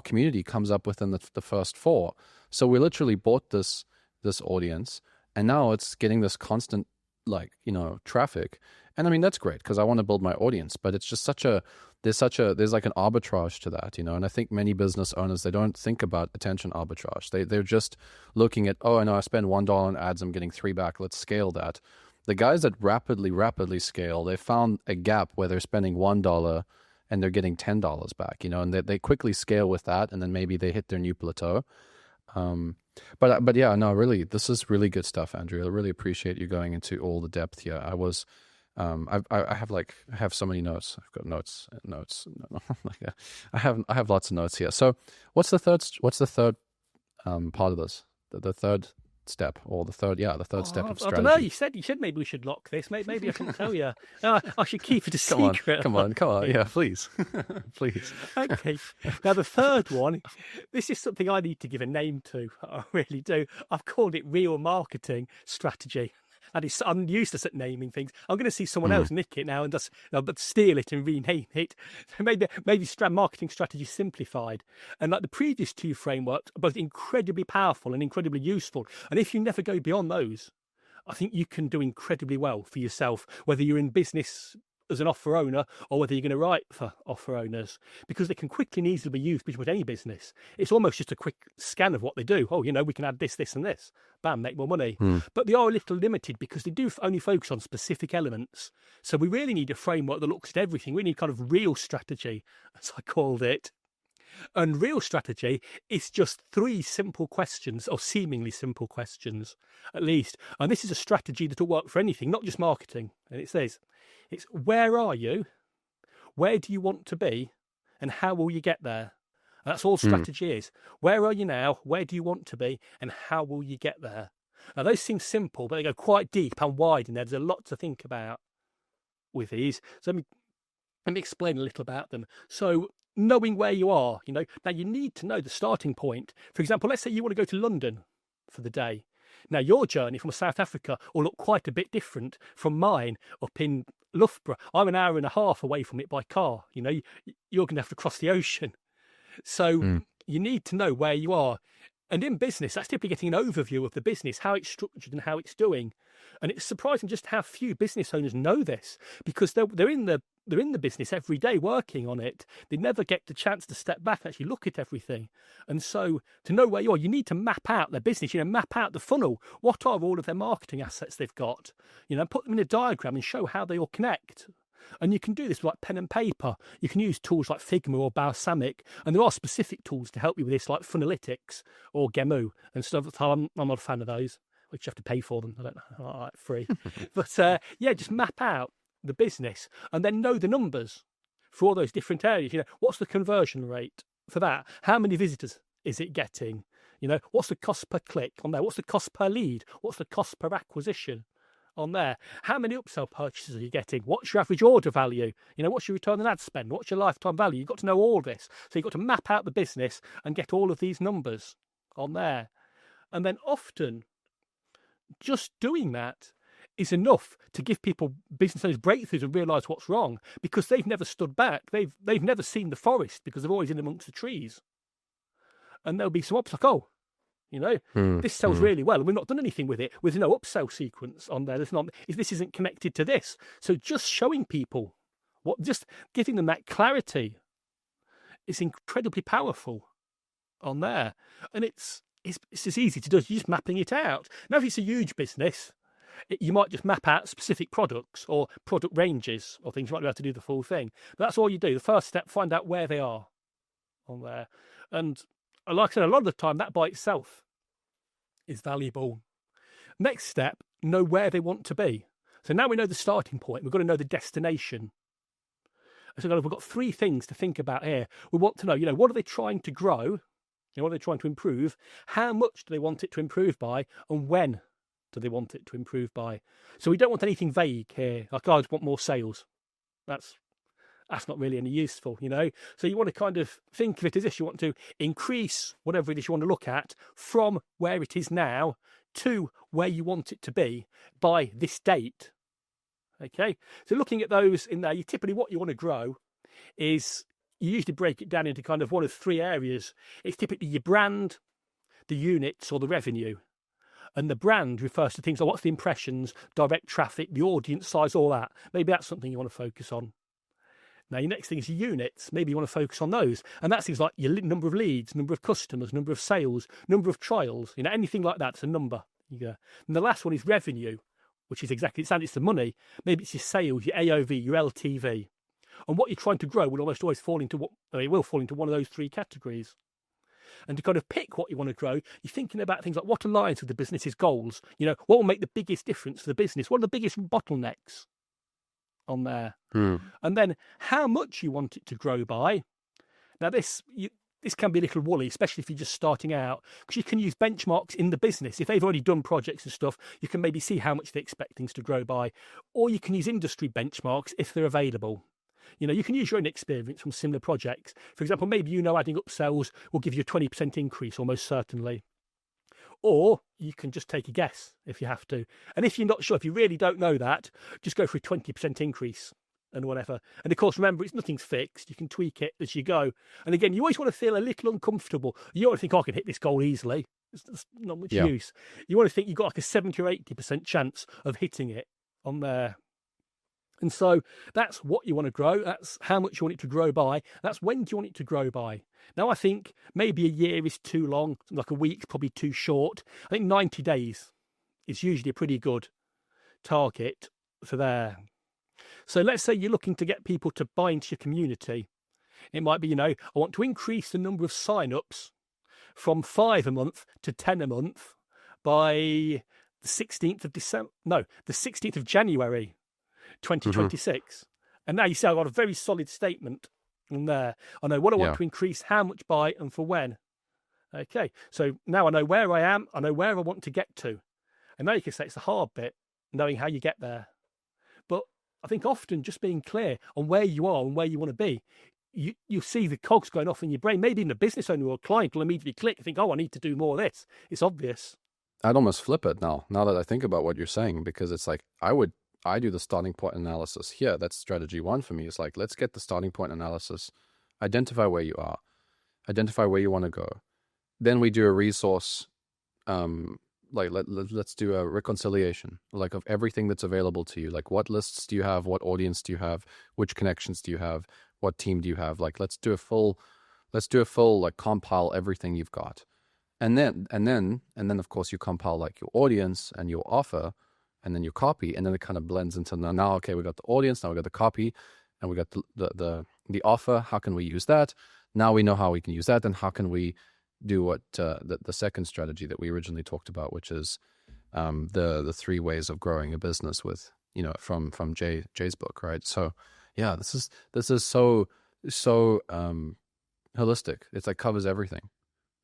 community comes up within the first 4. So we literally bought this audience, and now it's getting this constant traffic. And I mean, that's great because I want to build my audience, but it's just such a there's like an arbitrage to that, you know. And I think many business owners, they don't think about attention arbitrage. They're just looking at, oh, I know I spend $1 on ads, I'm getting 3 back. Let's scale that. The guys that rapidly scale, they found a gap where they're spending $1 and they're getting $10 back, you know, and they quickly scale with that, and then maybe they hit their new plateau. But yeah, no, really, this is really good stuff, Andrew. I really appreciate you going into all the depth here. I have so many notes. I've got notes. I have lots of notes here. So what's the third part of this? The third step, or the third step of strategy. I don't know. You said maybe we should lock this. Maybe I can tell you. I should keep it a secret. Come on. Yeah, please. Please. Okay. Now the third one, this is something I need to give a name to. I really do. I've called it real marketing strategy. I'm useless at naming things. I'm going to see someone else nick it now and just but steal it and rename it. So maybe marketing strategy simplified. And like the previous 2 frameworks are both incredibly powerful and incredibly useful. And if you never go beyond those, I think you can do incredibly well for yourself, whether you're in business as an offer owner or whether you're going to write for offer owners, because they can quickly and easily be used with any business. It's almost just a quick scan of what they do. Oh, you know, we can add this, this and this. Bam, make more money. But they are a little limited because they do only focus on specific elements. So we really need a framework that looks at everything. We need kind of real strategy, as I called it. And real strategy is just 3 simple questions, or seemingly simple questions, at least. And this is a strategy that will work for anything, not just marketing. And it says, it's where are you, where do you want to be, and how will you get there? And that's all strategy is. Where are you now, where do you want to be, and how will you get there? Now, those seem simple, but they go quite deep and wide, and there's a lot to think about with these. So let me explain a little about them. So knowing where you are, you know, now you need to know the starting point. For example, let's say you want to go to London for the day. Now, your journey from South Africa will look quite a bit different from mine up in Loughborough. I'm an hour and a half away from it by car. You know, you're going to have to cross the ocean. So you need to know where you are. And in business, that's typically getting an overview of the business, how it's structured and how it's doing. And it's surprising just how few business owners know this, because they're in the business every day working on it. They never get the chance to step back and actually look at everything. And so to know where you are, you need to map out their business, map out the funnel. What are all of their marketing assets they've got? Put them in a diagram and show how they all connect. And you can do this with like pen and paper. You can use tools like Figma or Balsamic, and there are specific tools to help you with this, like Funalytics or Gemu and stuff. I'm not a fan of those, which you have to pay for them. I don't know, I like free. But just map out the business and then know the numbers for all those different areas. What's the conversion rate for that? How many visitors is it getting? What's the cost per click on there? What's the cost per lead? What's the cost per acquisition on there? How many upsell purchases are you getting? What's your average order value? What's your return on ad spend? What's your lifetime value? You've got to know all this. So you've got to map out the business and get all of these numbers on there. And then often just doing that is enough to give people, business owners, breakthroughs and realise what's wrong, because they've never stood back. They've never seen the forest because they're always in amongst the trees. And there'll be some obstacles. This sells really well, and we've not done anything with it. With no upsell sequence on there. This isn't connected to this. So just showing people just giving them that clarity is incredibly powerful on there. And it's as easy to do as just mapping it out. Now, if it's a huge business, you might just map out specific products or product ranges or things. You might be able to do the full thing. But that's all you do. The first step, find out where they are on there. And like I said, a lot of the time, that by itself is valuable. Next step, know where they want to be. So now we know the starting point. We've got to know the destination. So we've got 3 things to think about here. We want to know, what are they trying to grow? What are they trying to improve? How much do they want it to improve by? And when do they want it to improve by? So we don't want anything vague here. Like, I just want more sales. That's not really any useful, So you want to kind of think of it as this. You want to increase whatever it is you want to look at from where it is now to where you want it to be by this date. Okay, so looking at those in there, typically what you want to grow is, you usually break it down into kind of one of 3 areas. It's typically your brand, the units, or the revenue. And the brand refers to things like what's the impressions, direct traffic, the audience size, all that. Maybe that's something you want to focus on. Now, your next thing is your units. Maybe you want to focus on those. And that's things like your number of leads, number of customers, number of sales, number of trials, anything like that's a number. And the last one is revenue, which is exactly, it's the money. Maybe it's your sales, your AOV, your LTV. And what you're trying to grow will almost always fall into one of those three categories. And to kind of pick what you want to grow, you're thinking about things like what aligns with the business's goals. What will make the biggest difference to the business? What are the biggest bottlenecks on there? And then how much you want it to grow by. Now, this can be a little woolly, especially if you're just starting out, because you can use benchmarks in the business. If they've already done projects and stuff, you can maybe see how much they expect things to grow by. Or you can use industry benchmarks if they're available. You can use your own experience from similar projects. For example, maybe adding upsells will give you a 20% increase, almost certainly. Or you can just take a guess if you have to. And if you're not sure, if you really don't know that, just go for a 20% increase and whatever. And of course, remember, nothing's fixed. You can tweak it as you go. And again, you always want to feel a little uncomfortable. You don't want to think, I can hit this goal easily. It's not much use. You want to think you've got like a 70 or 80% chance of hitting it on there. And so that's what you want to grow. That's how much you want it to grow by. That's when do you want it to grow by. Now, I think maybe a year is too long. Like a week's probably too short. I think 90 days is usually a pretty good target for there. So let's say you're looking to get people to buy into your community. It might be, I want to increase the number of sign-ups from 5 a month to 10 a month by the 16th of January. 2026. And now you see I've got a very solid statement in there. I know what I want to increase, how much by, and for when. Okay, so now I know where I am, I know where I want to get to. And now you can say it's the hard bit, knowing how you get there. But I think often just being clear on where you are and where you want to be, you see the cogs going off in your brain. Maybe even a business owner or a client will immediately click and think, I need to do more of this. It's obvious. I'd almost flip it now that I think about what you're saying, because it's like I do the starting point analysis here. That's strategy one for me. It's like, let's get the starting point analysis, identify where you are, identify where you want to go. Then we do a resource, let's do a reconciliation, like of everything that's available to you. Like, what lists do you have? What audience do you have? Which connections do you have? What team do you have? Like, let's do a full like compile everything you've got. And then of course you compile like your audience and your offer, and then your copy, and then it kind of blends into now, okay, we got the audience, now we got the copy, and we got the offer. How can we use that? Now we know how we can use that, and how can we do what the second strategy that we originally talked about, which is the 3 ways of growing a business with, from Jay's book, right? So yeah, this is so holistic. It's like covers everything.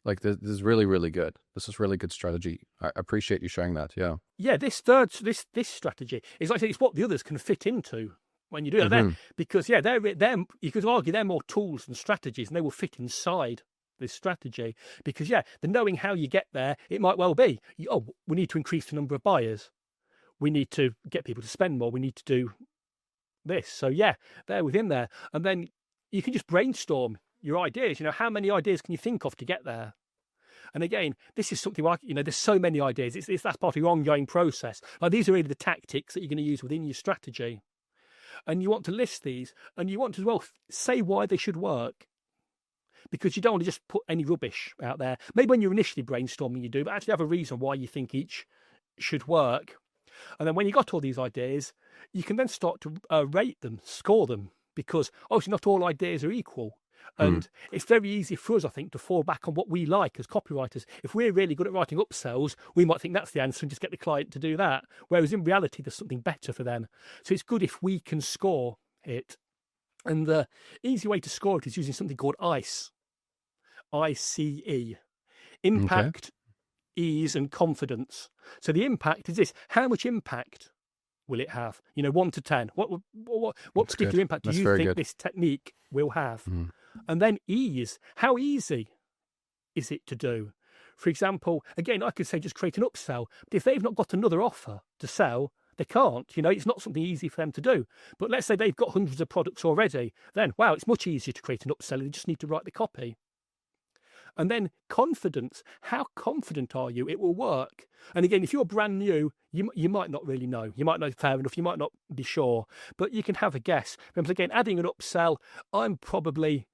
Like, this is really, really good. This is really good strategy. I appreciate you sharing that. Yeah. Yeah, this strategy is, like I say, it's what the others can fit into when you do it. Because they're you could argue they're more tools than strategies, and they will fit inside this strategy. Because the knowing how you get there, it might well be, we need to increase the number of buyers. We need to get people to spend more. We need to do this. So they're within there. And then you can just brainstorm your ideas. How many ideas can you think of to get there? And again, this is something like, there's so many ideas. That's part of your ongoing process. Like, these are really the tactics that you're going to use within your strategy. And you want to list these, and you want to, as well, say why they should work. Because you don't want to just put any rubbish out there. Maybe when you're initially brainstorming you do, but actually have a reason why you think each should work. And then when you got all these ideas, you can then start to rate them, score them. Because obviously not all ideas are equal. And it's very easy for us, I think, to fall back on what we like as copywriters. If we're really good at writing upsells, we might think that's the answer and just get the client to do that. Whereas in reality, there's something better for them. So it's good if we can score it. And the easy way to score it is using something called ICE. ICE. Impact, ease, and confidence. So the impact is this. How much impact will it have? 1 to 10. What particular impact do you think this technique will have? And then ease. How easy is it to do? For example, again, I could say just create an upsell, but if they've not got another offer to sell, they can't. It's not something easy for them to do. But let's say they've got hundreds of products already, then, wow, it's much easier to create an upsell. They just need to write the copy. And then confidence. How confident are you it will work? And again, if you're brand new, you might not really know. You might know fair enough. You might not be sure, but you can have a guess. Because again, adding an upsell, I'm probably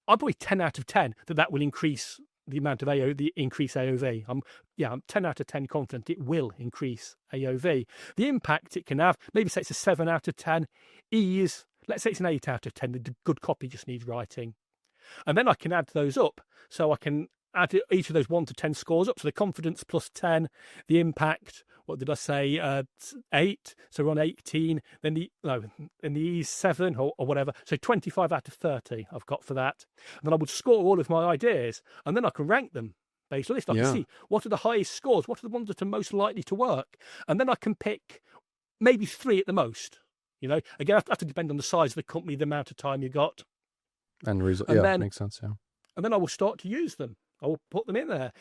10 out of 10 that will increase the amount of the increase AOV. I'm 10 out of 10 confident it will increase AOV. The impact it can have, maybe say it's a 7 out of 10. Ease, let's say it's an 8 out of 10. The good copy just needs writing. And then I can add those up. So I can add each of those 1 to 10 scores up. So the confidence plus 10, the impact, what did I say? 8. So we're on 18. Then the ease 7 or whatever. So 25 out of 30 I've got for that. And then I would score all of my ideas, and then I can rank them based on this. I can see what are the highest scores, what are the ones that are most likely to work. And then I can pick maybe 3 at the most. Again, I have to depend on the size of the company, the amount of time you got. And then, makes sense, yeah. And then I will start to use them. I will put them in there.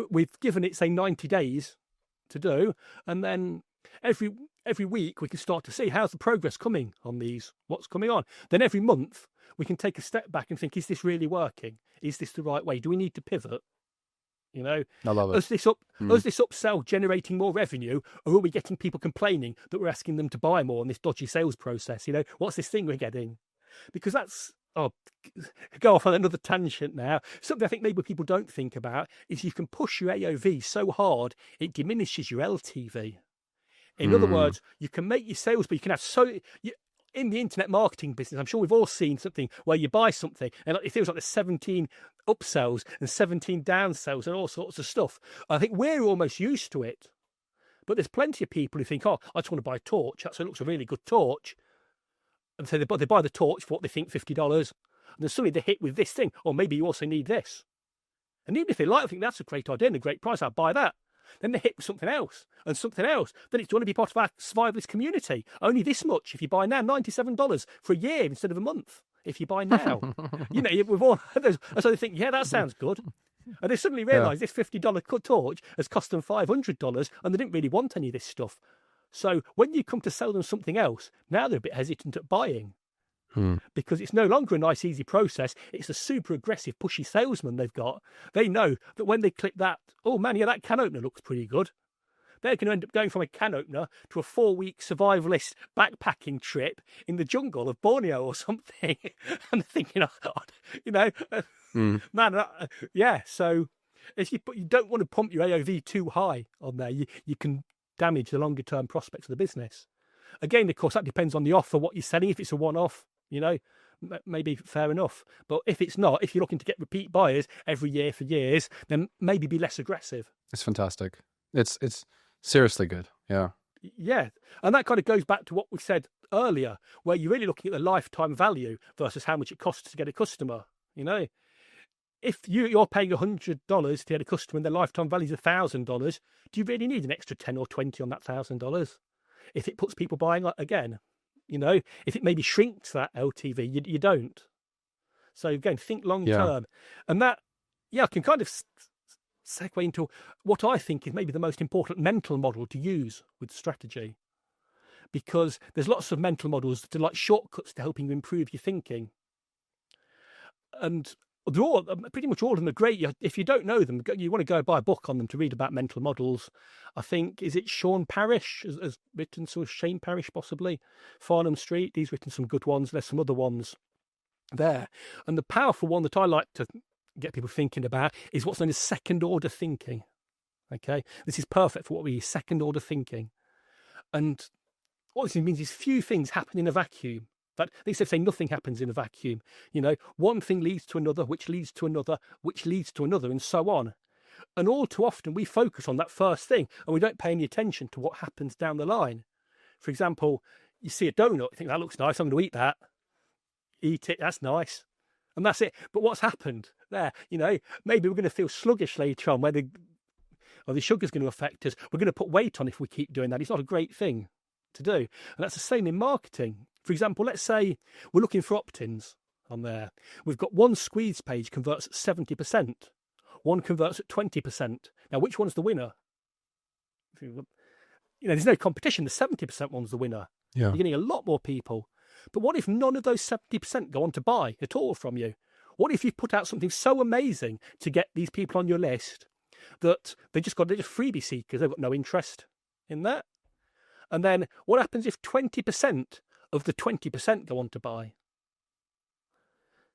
We've given it, say, 90 days to do, and then every week we can start to see how's the progress coming on these, what's coming on. Then every month we can take a step back and think, is this really working? Is this the right way? Do we need to pivot? I love it. Is this upsell generating more revenue, or are we getting people complaining that we're asking them to buy more in this dodgy sales process? What's this thing we're getting? Because that's go off on another tangent now. Something I think maybe people don't think about is you can push your AOV so hard it diminishes your LTV. In other words, you can make your sales, but you can have in the internet marketing business, I'm sure we've all seen something where you buy something and it feels like there's 17 upsells and 17 downsells and all sorts of stuff. I think we're almost used to it. But there's plenty of people who think, I just want to buy a torch. That looks a really good torch. And so they buy the torch for what they think, $50. And then suddenly they're hit with this thing. Or maybe you also need this. And even if they think that's a great idea and a great price, I'll buy that. Then they hit with something else and something else. Then it's going to be part of our survivalist community. Only this much if you buy now, $97 for a year instead of a month. If you buy now, we've all had those. And so they think, that sounds good. And they suddenly realise this $50 torch has cost them $500 and they didn't really want any of this stuff. So when you come to sell them something else, now they're a bit hesitant at buying because it's no longer a nice, easy process. It's a super aggressive, pushy salesman they've got. They know that when they click that, that can opener looks pretty good. They're going to end up going from a can opener to a 4-week survivalist backpacking trip in the jungle of Borneo or something. And they're thinking, So if you don't want to pump your AOV too high on there, you can damage the longer term prospects of the business. Again, of course, that depends on the offer, what you're selling. If it's a one-off, maybe fair enough. But if it's not, if you're looking to get repeat buyers every year for years, then maybe be less aggressive. It's fantastic. It's seriously good. Yeah. Yeah. And that kind of goes back to what we said earlier, where you're really looking at the lifetime value versus how much it costs to get a customer. If you're paying $100 to get a customer and their lifetime value is $1,000, do you really need an extra 10 or 20 on that $1,000? If it puts people buying again, if it maybe shrinks that LTV, you don't. So again, think long term. And that, I can kind of segue into what I think is maybe the most important mental model to use with strategy. Because there's lots of mental models that are like shortcuts to helping you improve your thinking. And they're all, pretty much all of them are great. If you don't know them, you want to go buy a book on them to read about mental models. I think, is it Sean Parrish has written, so Shane Parrish possibly, Farnham Street, he's written some good ones. There's some other ones there. And the powerful one that I like to get people thinking about is what's known as second order thinking. Okay, this is perfect for what we use, second order thinking. And what this means is few things happen in a vacuum. But they say nothing happens in a vacuum. One thing leads to another, which leads to another, which leads to another, and so on. And all too often we focus on that first thing and we don't pay any attention to what happens down the line. For example, you see a donut, you think that looks nice, I'm going to eat that. Eat it, that's nice. And that's it. But what's happened there? Maybe we're going to feel sluggish later on where the sugar's going to affect us. We're going to put weight on if we keep doing that. It's not a great thing to do. And that's the same in marketing. For example, let's say we're looking for opt-ins on there. We've got one squeeze page converts at 70%. One converts at 20%. Now, which one's the winner? There's no competition. The 70% one's the winner. Yeah. You're getting a lot more people. But what if none of those 70% go on to buy at all from you? What if you put out something so amazing to get these people on your list that they're just freebie seekers, they've got no interest in that? And then what happens if 20% of the 20% go on to buy?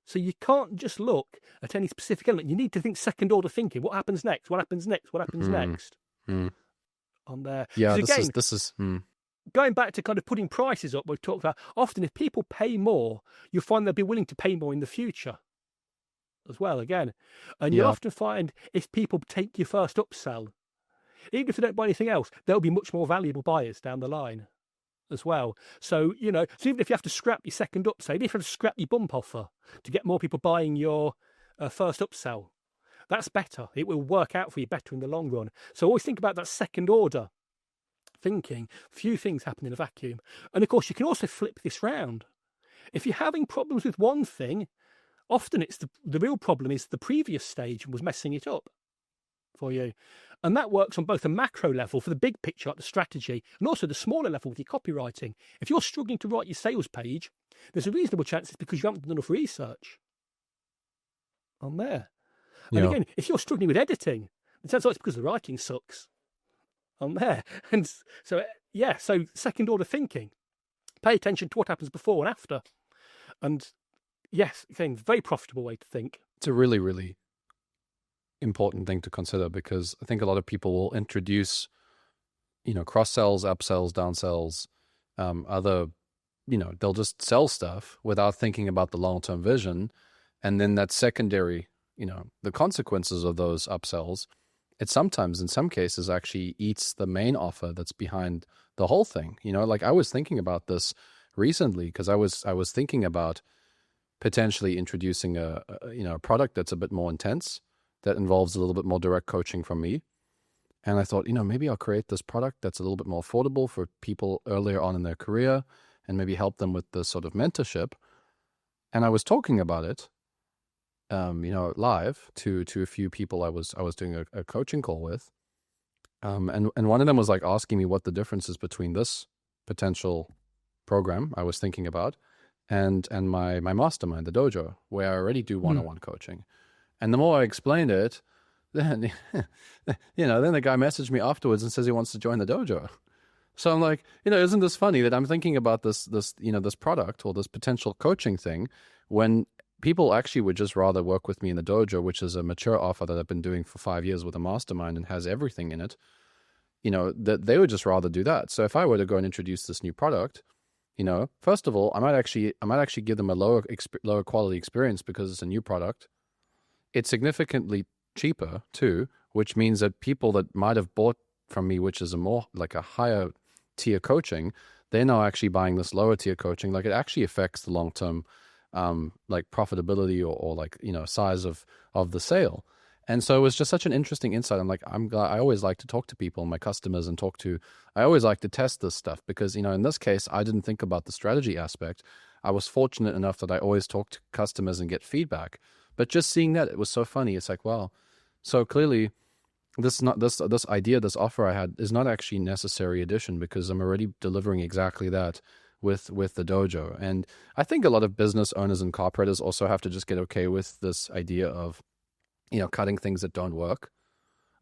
So you can't just look at any specific element. You need to think second order thinking. What happens next? What happens next? What happens next? On there. Yeah, again, this is going back to kind of putting prices up, we've talked about, often if people pay more, you'll find they'll be willing to pay more in the future as well, again. And you'll often find if people take your first upsell, even if they don't buy anything else, they'll be much more valuable buyers down the line as well. So, so even if you have to scrap your second upsell, even if you have to scrap your bump offer to get more people buying your first upsell, that's better. It will work out for you better in the long run. So always think about that second order thinking. Few things happen in a vacuum. And of course, you can also flip this round. If you're having problems with one thing, often it's the real problem is the previous stage was messing it up for you. And that works on both a macro level for the big picture, like the strategy, and also the smaller level with your copywriting. If you're struggling to write your sales page, there's a reasonable chance it's because you haven't done enough research on there. And again, if you're struggling with editing, it sounds like it's because the writing sucks on there. And so, so second order thinking. Pay attention to what happens before and after. And yes, again, very profitable way to think. It's a really, really important thing to consider, because I think a lot of people will introduce, cross sells, upsells, downsells, other, they'll just sell stuff without thinking about the long-term vision. And then that secondary, the consequences of those upsells, it sometimes in some cases actually eats the main offer that's behind the whole thing. Like I was thinking about this recently because I was thinking about potentially introducing a product that's a bit more intense, that involves a little bit more direct coaching from me. And I thought, maybe I'll create this product that's a little bit more affordable for people earlier on in their career and maybe help them with this sort of mentorship. And I was talking about it, live to a few people I was doing a coaching call with. And one of them was like asking me what the difference is between this potential program I was thinking about and my mastermind, the dojo, where I already do one-on-one coaching. And the more I explained it, then, then the guy messaged me afterwards and says he wants to join the dojo. So I'm like, isn't this funny that I'm thinking about this product or this potential coaching thing when people actually would just rather work with me in the dojo, which is a mature offer that I've been doing for 5 years with a mastermind and has everything in it, that they would just rather do that. So if I were to go and introduce this new product, first of all, I might actually give them a lower quality experience because it's a new product. It's significantly cheaper too, which means that people that might have bought from me, which is a more like a higher tier coaching, they're now actually buying this lower tier coaching. Like it actually affects the long-term like profitability or like, size of the sale. And so it was just such an interesting insight. I'm glad. I always like to talk to people, my customers, and I always like to test this stuff because, in this case, I didn't think about the strategy aspect. I was fortunate enough that I always talk to customers and get feedback. But just seeing that, it was so funny. It's like, wow. So clearly this idea, this offer I had is not actually necessary addition because I'm already delivering exactly that with the dojo. And I think a lot of business owners and copywriters also have to just get okay with this idea of, cutting things that don't work.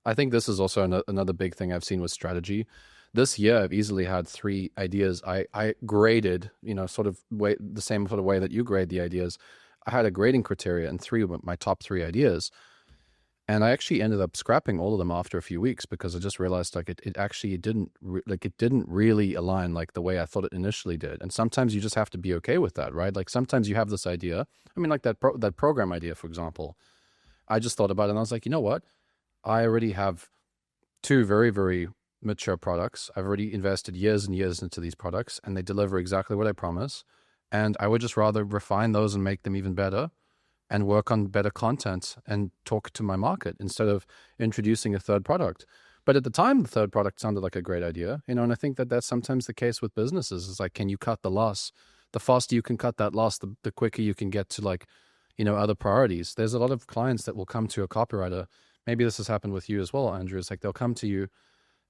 I think this is also another big thing I've seen with strategy. This year, I've easily had 3 ideas. I graded, the same sort of way that you grade the ideas. I had a grading criteria and 3 of my top 3 ideas. And I actually ended up scrapping all of them after a few weeks because I just realized like it actually didn't really align like the way I thought it initially did. And sometimes you just have to be okay with that, right? Like sometimes you have this idea. I mean, like that program idea, for example. I just thought about it and I was like, you know what? I already have 2 very, very mature products. I've already invested years and years into these products and they deliver exactly what I promise. And I would just rather refine those and make them even better and work on better content and talk to my market instead of introducing a third product. But at the time, the third product sounded like a great idea, and I think that that's sometimes the case with businesses. It's like, can you cut the loss? The faster you can cut that loss, the quicker you can get to like, other priorities. There's a lot of clients that will come to a copywriter. Maybe this has happened with you as well, Andrew. It's like they'll come to you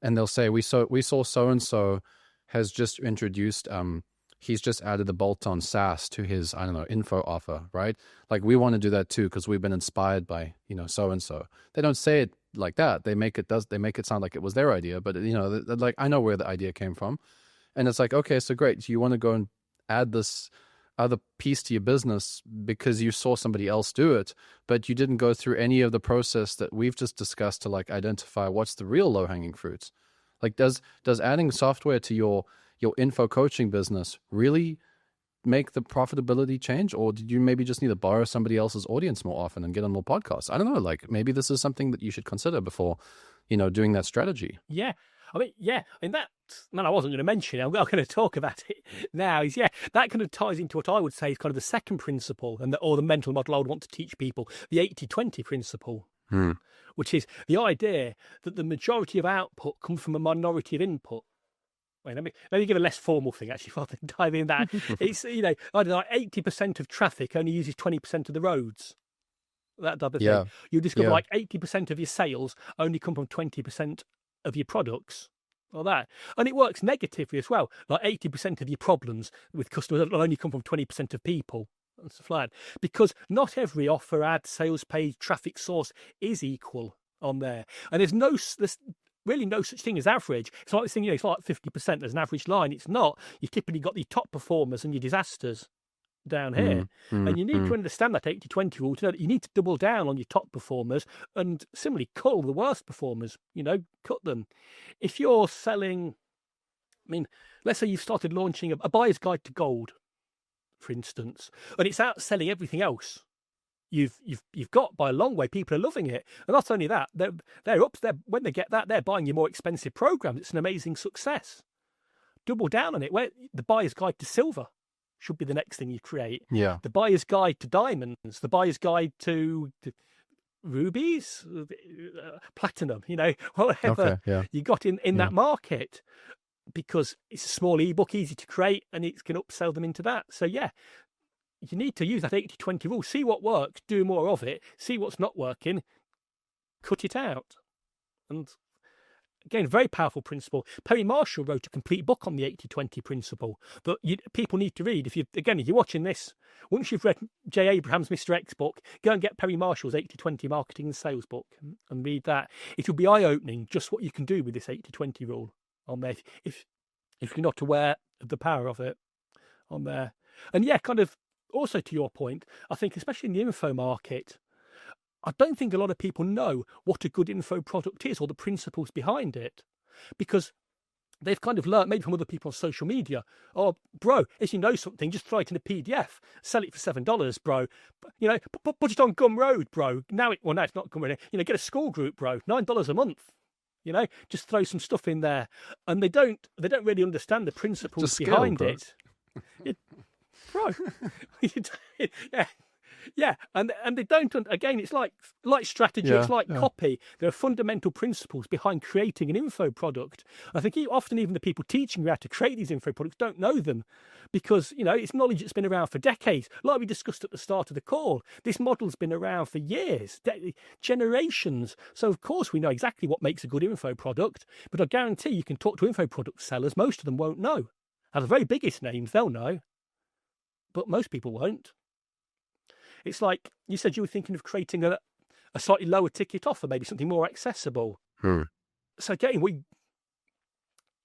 and they'll say, we saw so-and-so has just introduced he's just added the bolt-on SaaS to his, I don't know, info offer, right? Like, we want to do that too because we've been inspired by, so and so. They don't say it like that. They make it sound like it was their idea, but like, I know where the idea came from, and it's like, okay, so great. So you want to go and add this other piece to your business because you saw somebody else do it, but you didn't go through any of the process that we've just discussed to like identify what's the real low-hanging fruits. Like, does adding software to your info coaching business really make the profitability change, or did you maybe just need to borrow somebody else's audience more often and get on more podcasts? I don't know. Like, maybe this is something that you should consider before, doing that strategy. Yeah. I mean, that, man, I wasn't going to mention it. I'm going to talk about it now. That kind of ties into what I would say is kind of the second principle, or the mental model I would want to teach people, the 80-20 principle, which is the idea that the majority of output comes from a minority of input. Wait, let me give a less formal thing, actually, rather than dive in that. It's, I don't know, 80% of traffic only uses 20% of the roads. That type of thing. You discover like 80% of your sales only come from 20% of your products, or that. And it works negatively as well. Like 80% of your problems with customers will only come from 20% of people, and stuff like that. Because not every offer, ad, sales page, traffic source is equal on there. And there's really no such thing as average. It's like this thing, it's like 50%, there's an average line. It's not. You've typically got the top performers and your disasters down here. And you need to understand that 80-20 rule to know that you need to double down on your top performers and similarly cull the worst performers, cut them. If you're selling, let's say you've started launching a buyer's guide to Gould, for instance, and it's outselling everything else you've got by a long way. People are loving it. And not only that, they're up there when they get that, they're buying your more expensive program. It's an amazing success. Double down on it. Where the buyer's guide to silver should be the next thing you create. Yeah. The buyer's guide to diamonds, the buyer's guide to rubies, platinum, whatever you got in that market, because it's a small ebook, easy to create, and it's going to upsell them into that. So you need to use that 80-20 rule. See what works, do more of it. See what's not working, cut it out. And again, a very powerful principle. Perry Marshall wrote a complete book on the 80-20 principle that people need to read. If you're watching this, once you've read Jay Abraham's Mr. X book, go and get Perry Marshall's 80-20 marketing and sales book and read that. It will be eye-opening just what you can do with this 80-20 rule on there if you're not aware of the power of it on there. And kind of also to your point, I think especially in the info market, I don't think a lot of people know what a good info product is or the principles behind it, because they've kind of learned maybe from other people on social media. Oh, bro, if you know something, just throw it in a PDF, sell it for $7, bro. Put it on Gumroad, bro. Now it's not Gumroad. Get a school group, bro. $9 a month. Just throw some stuff in there, and they don't really understand the principles behind it. Bro, yeah, and they don't. Again, it's like strategy. It's like copy. There are fundamental principles behind creating an info product. I think often even the people teaching you how to create these info products don't know them, because it's knowledge that's been around for decades. Like we discussed at the start of the call, this model's been around for years, generations. So of course we know exactly what makes a good info product. But I guarantee you can talk to info product sellers. Most of them won't know. Now the very biggest names they'll know, but most people won't. It's like you said you were thinking of creating a slightly lower ticket offer, maybe something more accessible. So again,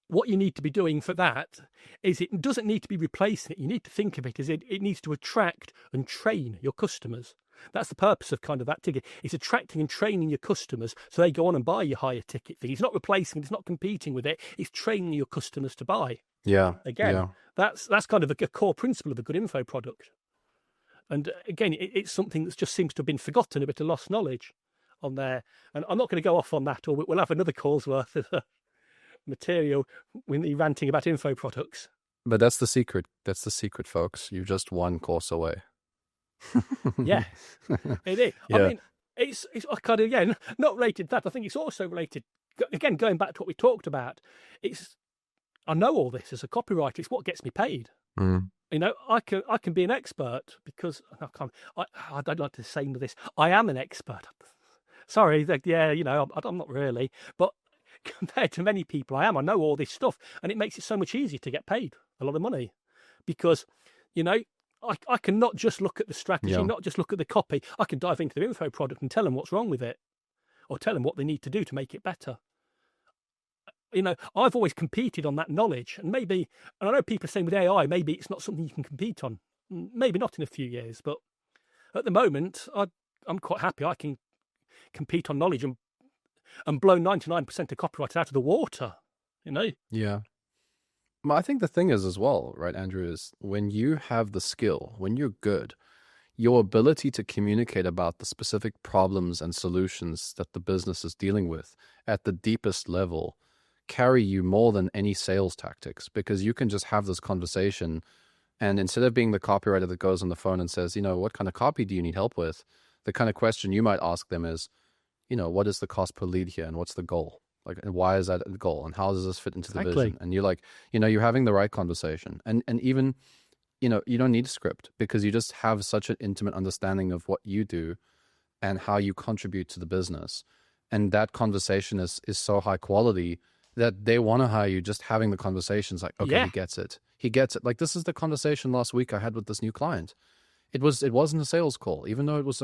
what you need to be doing for that is it doesn't need to be replacing it. You need to think of it as it needs to attract and train your customers. That's the purpose of kind of that ticket. It's attracting and training your customers so they go on and buy your higher ticket thing. It's not replacing it. It's not competing with it. It's training your customers to buy. That's kind of a core principle of a good info product. And again, it's something that just seems to have been forgotten, a bit of lost knowledge on there. And I'm not going to go off on that, or we'll have another call's worth of material when you're ranting about info products. But that's the secret. That's the secret, folks. You're just one course away. Yeah, it is. I mean, it's kind of, again, not related to that. I think it's also related, again, going back to what we talked about. I know all this as a copywriter. It's what gets me paid. I can be an expert because I don't like to say this. I am an expert. Sorry, I'm not really, but compared to many people, I am. I know all this stuff, and it makes it so much easier to get paid a lot of money. because, I can not just look at the strategy, not just look at the copy. I can dive into the info product and tell them what's wrong with it, or tell them what they need to do to make it better. I've always competed on that knowledge, and I know people are saying with AI, maybe it's not something you can compete on. Maybe not in a few years, but at the moment, I'm quite happy I can compete on knowledge and blow 99% of copywriters out of the water, Yeah. Well, I think the thing is as well, right, Andrew, is when you have the skill, when you're good, your ability to communicate about the specific problems and solutions that the business is dealing with at the deepest level carry you more than any sales tactics, because you can just have this conversation, and instead of being the copywriter that goes on the phone and says, what kind of copy do you need help with? The kind of question you might ask them is, what is the cost per lead here, and what's the goal? Like, and why is that the goal, and how does this fit into the vision? And you're like, you're having the right conversation, and even, you don't need a script, because you just have such an intimate understanding of what you do and how you contribute to the business, and that conversation is so high quality that they want to hire you. Just having the conversations, like, okay, he gets it. Like, this is the conversation last week I had with this new client. It wasn't a sales call, even though it was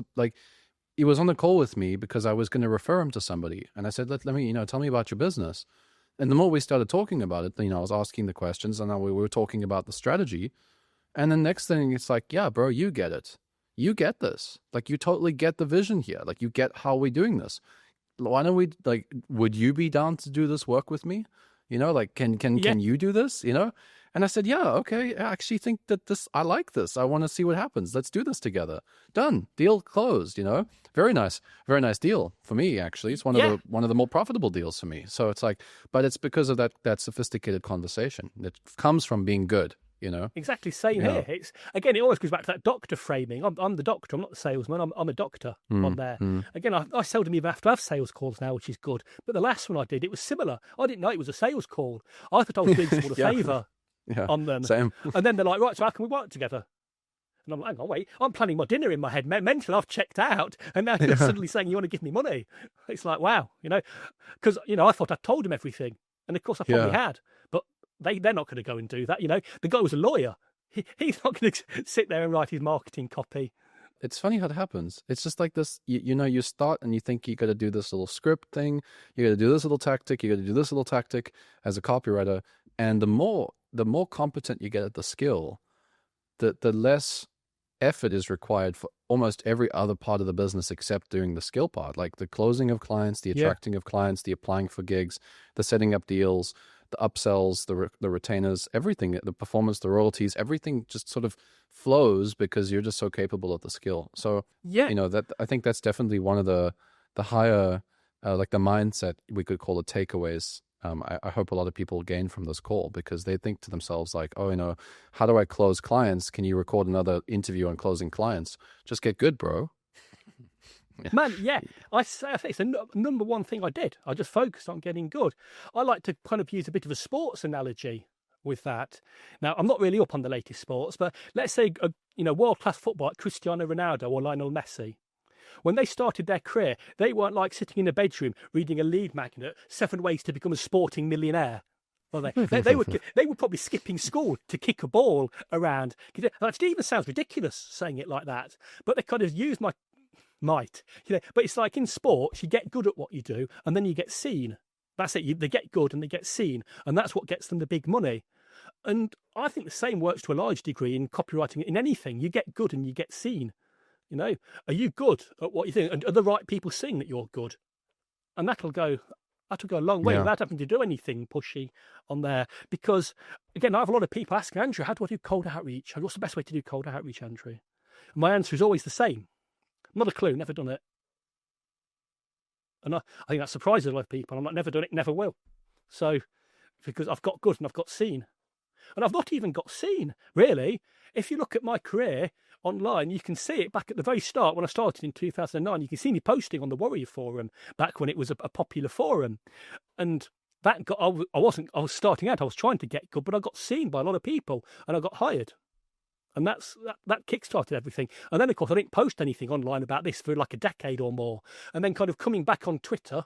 he was on the call with me because I was going to refer him to somebody. And I said, let me, tell me about your business. And the more we started talking about it, I was asking the questions, and now we were talking about the strategy. And the next thing, it's like, yeah, bro, you get it. You get this. Like, you totally get the vision here. Like, you get how we're doing this. Why don't we, would you be down to do this work with me? Can you do this? And I said, yeah, okay. I actually think that I like this. I want to see what happens. Let's do this together. Done. Deal closed, Very nice deal for me, actually. It's one of the more profitable deals for me. So it's like, but it's because of that sophisticated conversation that comes from being good, Exactly. Same here. It's, again, it always goes back to that doctor framing. I'm the doctor. I'm not the salesman. I'm a doctor on there. Again, I seldom even have to have sales calls now, which is good. But the last one I did, it was similar. I didn't know it was a sales call. I thought I was doing someone a favour. On them. Same. And then they're like, right, so how can we work together? And I'm like, hang on, wait, I'm planning my dinner in my head. Mentally, I've checked out. And now you're suddenly saying you want to give me money. It's like, wow, because, I thought I told him everything. And of course I probably had. But they're not going to go and do that. The guy was a lawyer. He's not going to sit there and write his marketing copy. It's funny how it happens. It's just like this, you start and you think you got to do this little script thing. You got to do this little tactic. You got to do this little tactic as a copywriter. And the more competent you get at the skill, the less effort is required for almost every other part of the business except doing the skill part, like the closing of clients, the attracting of clients, the applying for gigs, the setting up deals, the upsells, the retainers, everything, the performance, the royalties, everything just sort of flows because you're just so capable at the skill. So, that I think that's definitely one of the higher, like the mindset we could call it takeaways. I hope a lot of people gain from this call, because they think to themselves like, oh, how do I close clients? Can you record another interview on closing clients? Just get good, bro. Man, I think it's the number one thing I did. I just focused on getting good. I like to kind of use a bit of a sports analogy with that. Now, I'm not really up on the latest sports, but let's say, world-class football like Cristiano Ronaldo or Lionel Messi. When they started their career, they weren't like sitting in a bedroom reading a lead magnet, 7 ways to become a sporting millionaire. Well, they were probably skipping school to kick a ball around. That even sounds ridiculous saying it like that, but they kind of use my might. But it's like in sports, you get good at what you do, and then you get seen. That's it. They get good and they get seen, and that's what gets them the big money. And I think the same works to a large degree in copywriting. In anything, you get good and you get seen. Are you good at what you think? And are the right people seeing that you're good? And that'll go a long way without having to do anything pushy on there. Because, again, I have a lot of people asking, Andrew, how do I do cold outreach? What's the best way to do cold outreach, Andrew? And my answer is always the same. Not a clue, never done it. And I think that surprises a lot of people. I'm like, never done it, never will. So, because I've got good and I've got seen. And I've not even got seen, really. If you look at my career online, you can see it back at the very start when I started in 2009. You can see me posting on the Warrior Forum back when it was a popular forum. And that I was starting out, I was trying to get good, but I got seen by a lot of people and I got hired. And that kickstarted everything. And then, of course, I didn't post anything online about this for like a decade or more. And then kind of coming back on Twitter,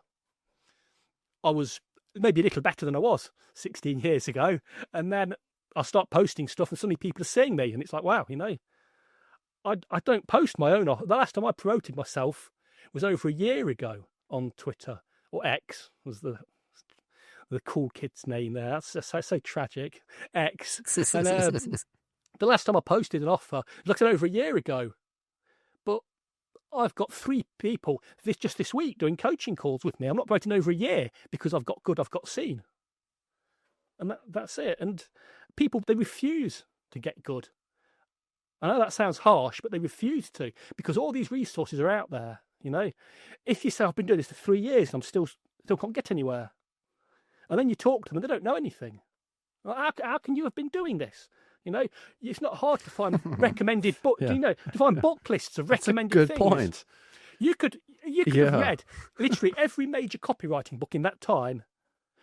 I was maybe a little better than I was 16 years ago. And then I'll start posting stuff and suddenly people are seeing me. And it's like, wow, I don't post my own offer. The last time I promoted myself was over a year ago on Twitter, or X was the cool kid's name there. That's so tragic. X. And the last time I posted an offer was like I said, over a year ago. But I've got 3 people just this week doing coaching calls with me. I'm not promoting over a year because I've got seen. And that's it. And people, they refuse to get good. I know that sounds harsh, but they refuse to, because all these resources are out there. If you say I've been doing this for 3 years and I'm still can't get anywhere, and then you talk to them, they don't know anything. Well, how can you have been doing this? It's not hard to find recommended book. To find book lists of recommended That's a things. good point. You could have read literally every major copywriting book in that time.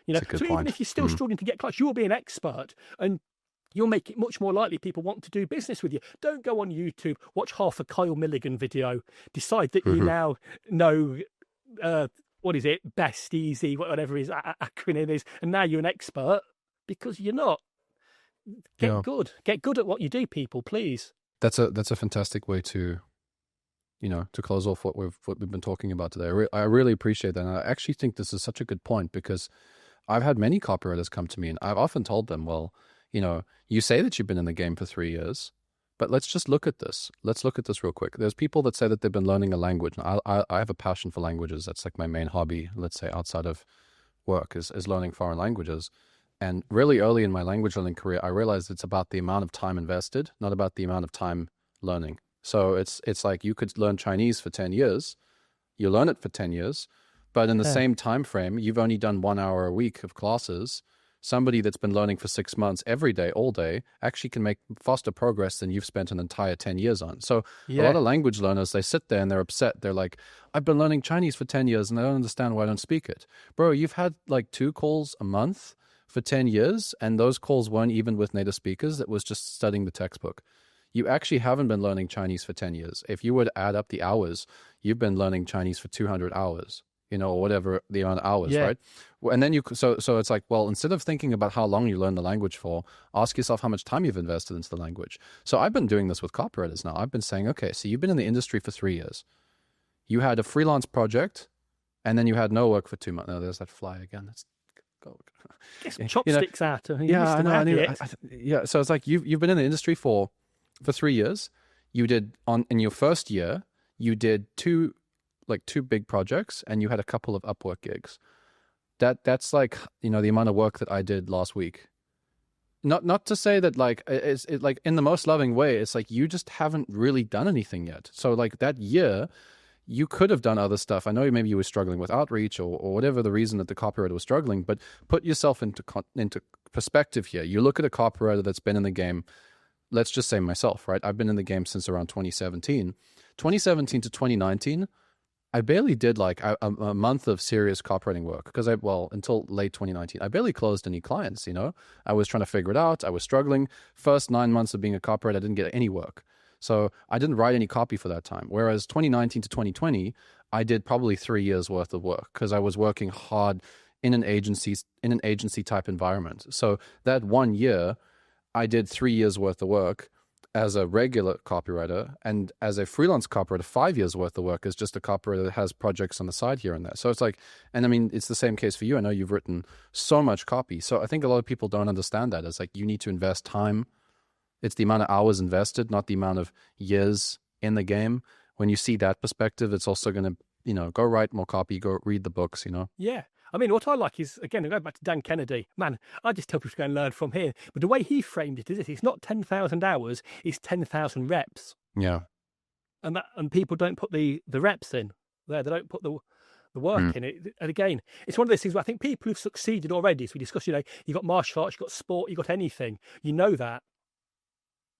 So even if you're still struggling to get clients, you'll be an expert, and you'll make it much more likely people want to do business with you. Don't go on YouTube, watch half a Kyle Milligan video, decide that you now know, what is it, best, easy, whatever his acronym is, and now you're an expert, because you're not. Get good. Get good at what you do, people, please. That's a fantastic way to, to close off what we've been talking about today. I really appreciate that. And I actually think this is such a good point, because I've had many copywriters come to me, and I've often told them, well, you say that you've been in the game for 3 years, but let's just look at this. Let's look at this real quick. There's people that say that they've been learning a language. I have a passion for languages. That's like my main hobby, let's say, outside of work, is learning foreign languages. And really early in my language learning career, I realized it's about the amount of time invested, not about the amount of time learning. So it's like you could learn Chinese for 10 years, you learn it for 10 years, but in the same time frame, you've only done 1 hour a week of classes. Somebody that's been learning for 6 months every day, all day, actually can make faster progress than you've spent an entire 10 years on. So a lot of language learners, they sit there and they're upset. They're like, I've been learning Chinese for 10 years and I don't understand why I don't speak it. Bro, you've had like 2 calls a month for 10 years, and those calls weren't even with native speakers. It was just studying the textbook. You actually haven't been learning Chinese for 10 years. If you were to add up the hours, you've been learning Chinese for 200 hours, or whatever the amount of hours, right? And then so it's like, well, instead of thinking about how long you learn the language for, ask yourself how much time you've invested into the language. So I've been doing this with copywriters now. I've been saying, okay, so you've been in the industry for 3 years. You had a freelance project, and then you had no work for 2 months. No, there's that fly again. Let's go. Get some chopsticks out. So it's like you've been in the industry for 3 years. You did in your first year, you did two big projects, and you had a couple of Upwork gigs. That's like, the amount of work that I did last week. Not to say that like it's like in the most loving way, it's like you just haven't really done anything yet. So like that year, you could have done other stuff. I know maybe you were struggling with outreach or whatever the reason that the copywriter was struggling, but put yourself into perspective here. You look at a copywriter that's been in the game. Let's just say myself, right? I've been in the game since around 2017. 2017 to 2019, I barely did like a month of serious copywriting work because until late 2019, I barely closed any clients, I was trying to figure it out. I was struggling. First 9 months of being a copywriter, I didn't get any work. So I didn't write any copy for that time. Whereas 2019 to 2020, I did probably 3 years worth of work because I was working hard in an agency type environment. So that 1 year, I did 3 years worth of work as a regular copywriter, and as a freelance copywriter, 5 years worth of work as just a copywriter that has projects on the side here and there. So it's like, and I mean, it's the same case for you. I know you've written so much copy. So I think a lot of people don't understand that. It's like you need to invest time. It's the amount of hours invested, not the amount of years in the game. When you see that perspective, it's also going to, go write more copy, go read the books, Yeah. I mean, what I like is, again, going back to Dan Kennedy, man, I just tell people to go and learn from him. But the way he framed it is this: it's not 10,000 hours, it's 10,000 reps. Yeah. And people don't put the reps in there. They don't put the work in it. And again, it's one of those things where I think people who've succeeded already, as we discussed, you've got martial arts, you've got sport, you've got anything, that.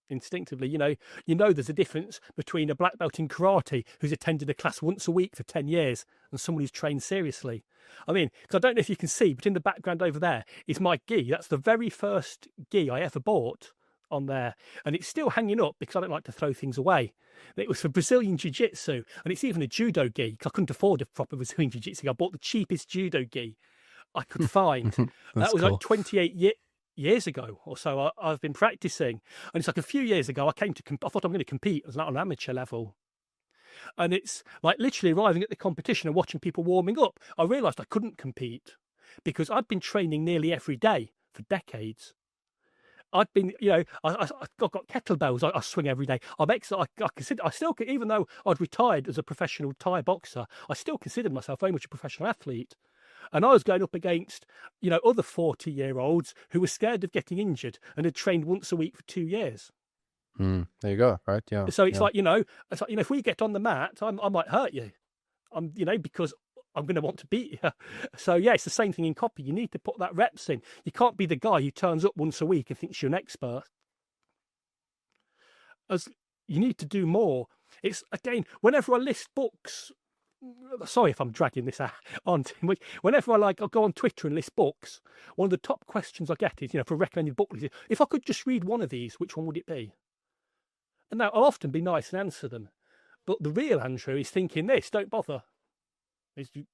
Instinctively, there's a difference between a black belt in karate who's attended a class once a week for 10 years and someone who's trained seriously. I mean, because I don't know if you can see, but in the background over there is my gi. That's the very first gi I ever bought on there. And it's still hanging up because I don't like to throw things away. It was for Brazilian Jiu-Jitsu, and it's even a judo gi because I couldn't afford a proper Brazilian Jiu-Jitsu. I bought the cheapest judo gi I could find. That was cool. Like 28 years. years ago or so, I've been practicing. And it's like a few years ago, I thought I'm going to compete as an amateur level. And it's like literally arriving at the competition and watching people warming up. I realised I couldn't compete because I'd been training nearly every day for decades. I'd been, I've got kettlebells I swing every day. I still, even though I'd retired as a professional Thai boxer, I still considered myself very much a professional athlete. And I was going up against, other 40-year-olds who were scared of getting injured and had trained once a week for 2 years. There you go. Right. Yeah. So it's like, if we get on the mat, I might hurt you. Because I'm going to want to beat you. So yeah, it's the same thing in copy. You need to put that reps in. You can't be the guy who turns up once a week and thinks you're an expert. As you need to do more. It's again, whenever I list books, sorry if I'm dragging this on too much. Whenever I'll go on Twitter and list books, one of the top questions I get is, for a recommended book list, if I could just read one of these, which one would it be? And now I'll often be nice and answer them. But the real Andrew is thinking this, don't bother.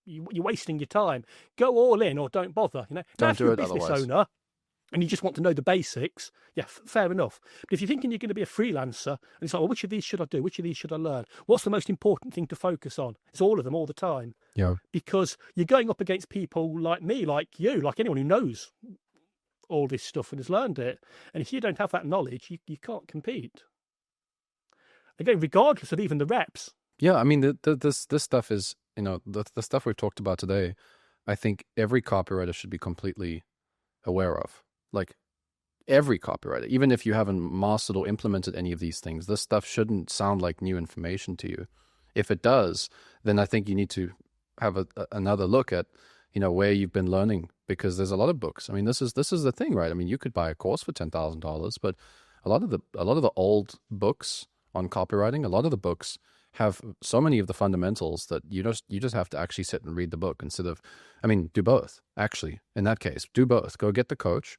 You're wasting your time. Go all in or don't bother. Don't do it otherwise. If you're a business owner and you just want to know the basics, yeah, fair enough. But if you're thinking you're going to be a freelancer and it's like, well, which of these should I do? Which of these should I learn? What's the most important thing to focus on? It's all of them all the time. Yeah. Because you're going up against people like me, like you, like anyone who knows all this stuff and has learned it. And if you don't have that knowledge, you can't compete. Again, regardless of even the reps. Yeah, I mean, this stuff is, the stuff we've talked about today, I think every copywriter should be completely aware of. Like, every copywriter, even if you haven't mastered or implemented any of these things, this stuff shouldn't sound like new information to you. If it does, then I think you need to have another look at, where you've been learning, because there's a lot of books. I mean, this is the thing, right? I mean, you could buy a course for $10,000, but a lot of the old books on copywriting, a lot of the books have so many of the fundamentals that you just have to actually sit and read the book instead of, do both, actually. In that case, do both. Go get the coach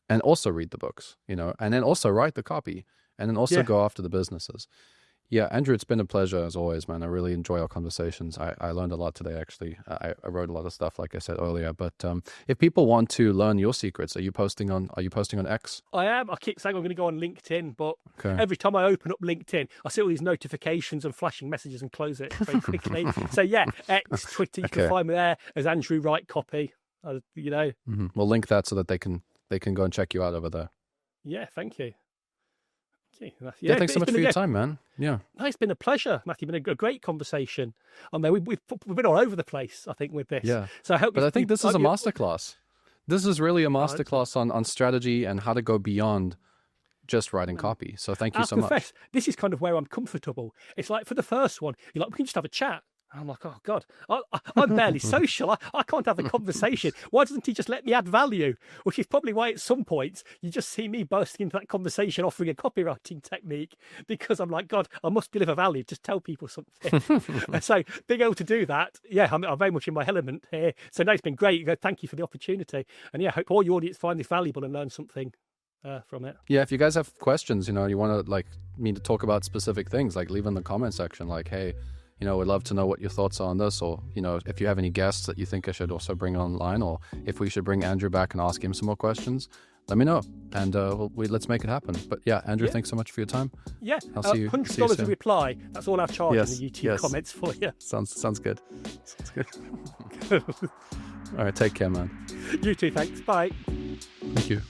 and also read the books, and then also write the copy and then also go after the businesses. Yeah, Andrew, it's been a pleasure as always, man. I really enjoy our conversations. I learned a lot today, actually. I wrote a lot of stuff, like I said earlier. But if people want to learn your secrets, are you posting on X? I am. I keep saying I'm going to go on LinkedIn, but every time I open up LinkedIn, I see all these notifications and flashing messages and close it very quickly. So yeah, X, Twitter, you can find me there as Andrew Wright Copy. Mm-hmm. We'll link that so that they can go and check you out over there. Yeah, thank you. Yeah, thanks so much for your time, man. Yeah, no, it's been a pleasure, Matthew. It's been a great conversation. I mean, we've been all over the place, I think, with this. Yeah. So I hope. But I think this is a masterclass. This is really a masterclass on strategy and how to go beyond just writing copy. So thank you so much. This is kind of where I'm comfortable. It's like for the first one, you're like, we can just have a chat. I'm like, oh God, I'm barely social. I can't have a conversation. Why doesn't he just let me add value? Which is probably why at some points you just see me bursting into that conversation offering a copywriting technique, because I'm like, God, I must deliver value. Just tell people something. So being able to do that, yeah, I'm very much in my element here. So no, it's been great. Thank you for the opportunity. And yeah, I hope all your audience find this valuable and learn something from it. Yeah, if you guys have questions, you want to me to talk about specific things, leave in the comment section, hey, we'd love to know what your thoughts are on this, or, if you have any guests that you think I should also bring online, or if we should bring Andrew back and ask him some more questions, let me know, and let's make it happen. But yeah, Andrew, thanks so much for your time. Yeah, I'll see you. $100 a reply. That's all I've charged in the YouTube comments for you. Sounds good. Sounds good. All right, take care, man. You too, thanks. Bye. Thank you.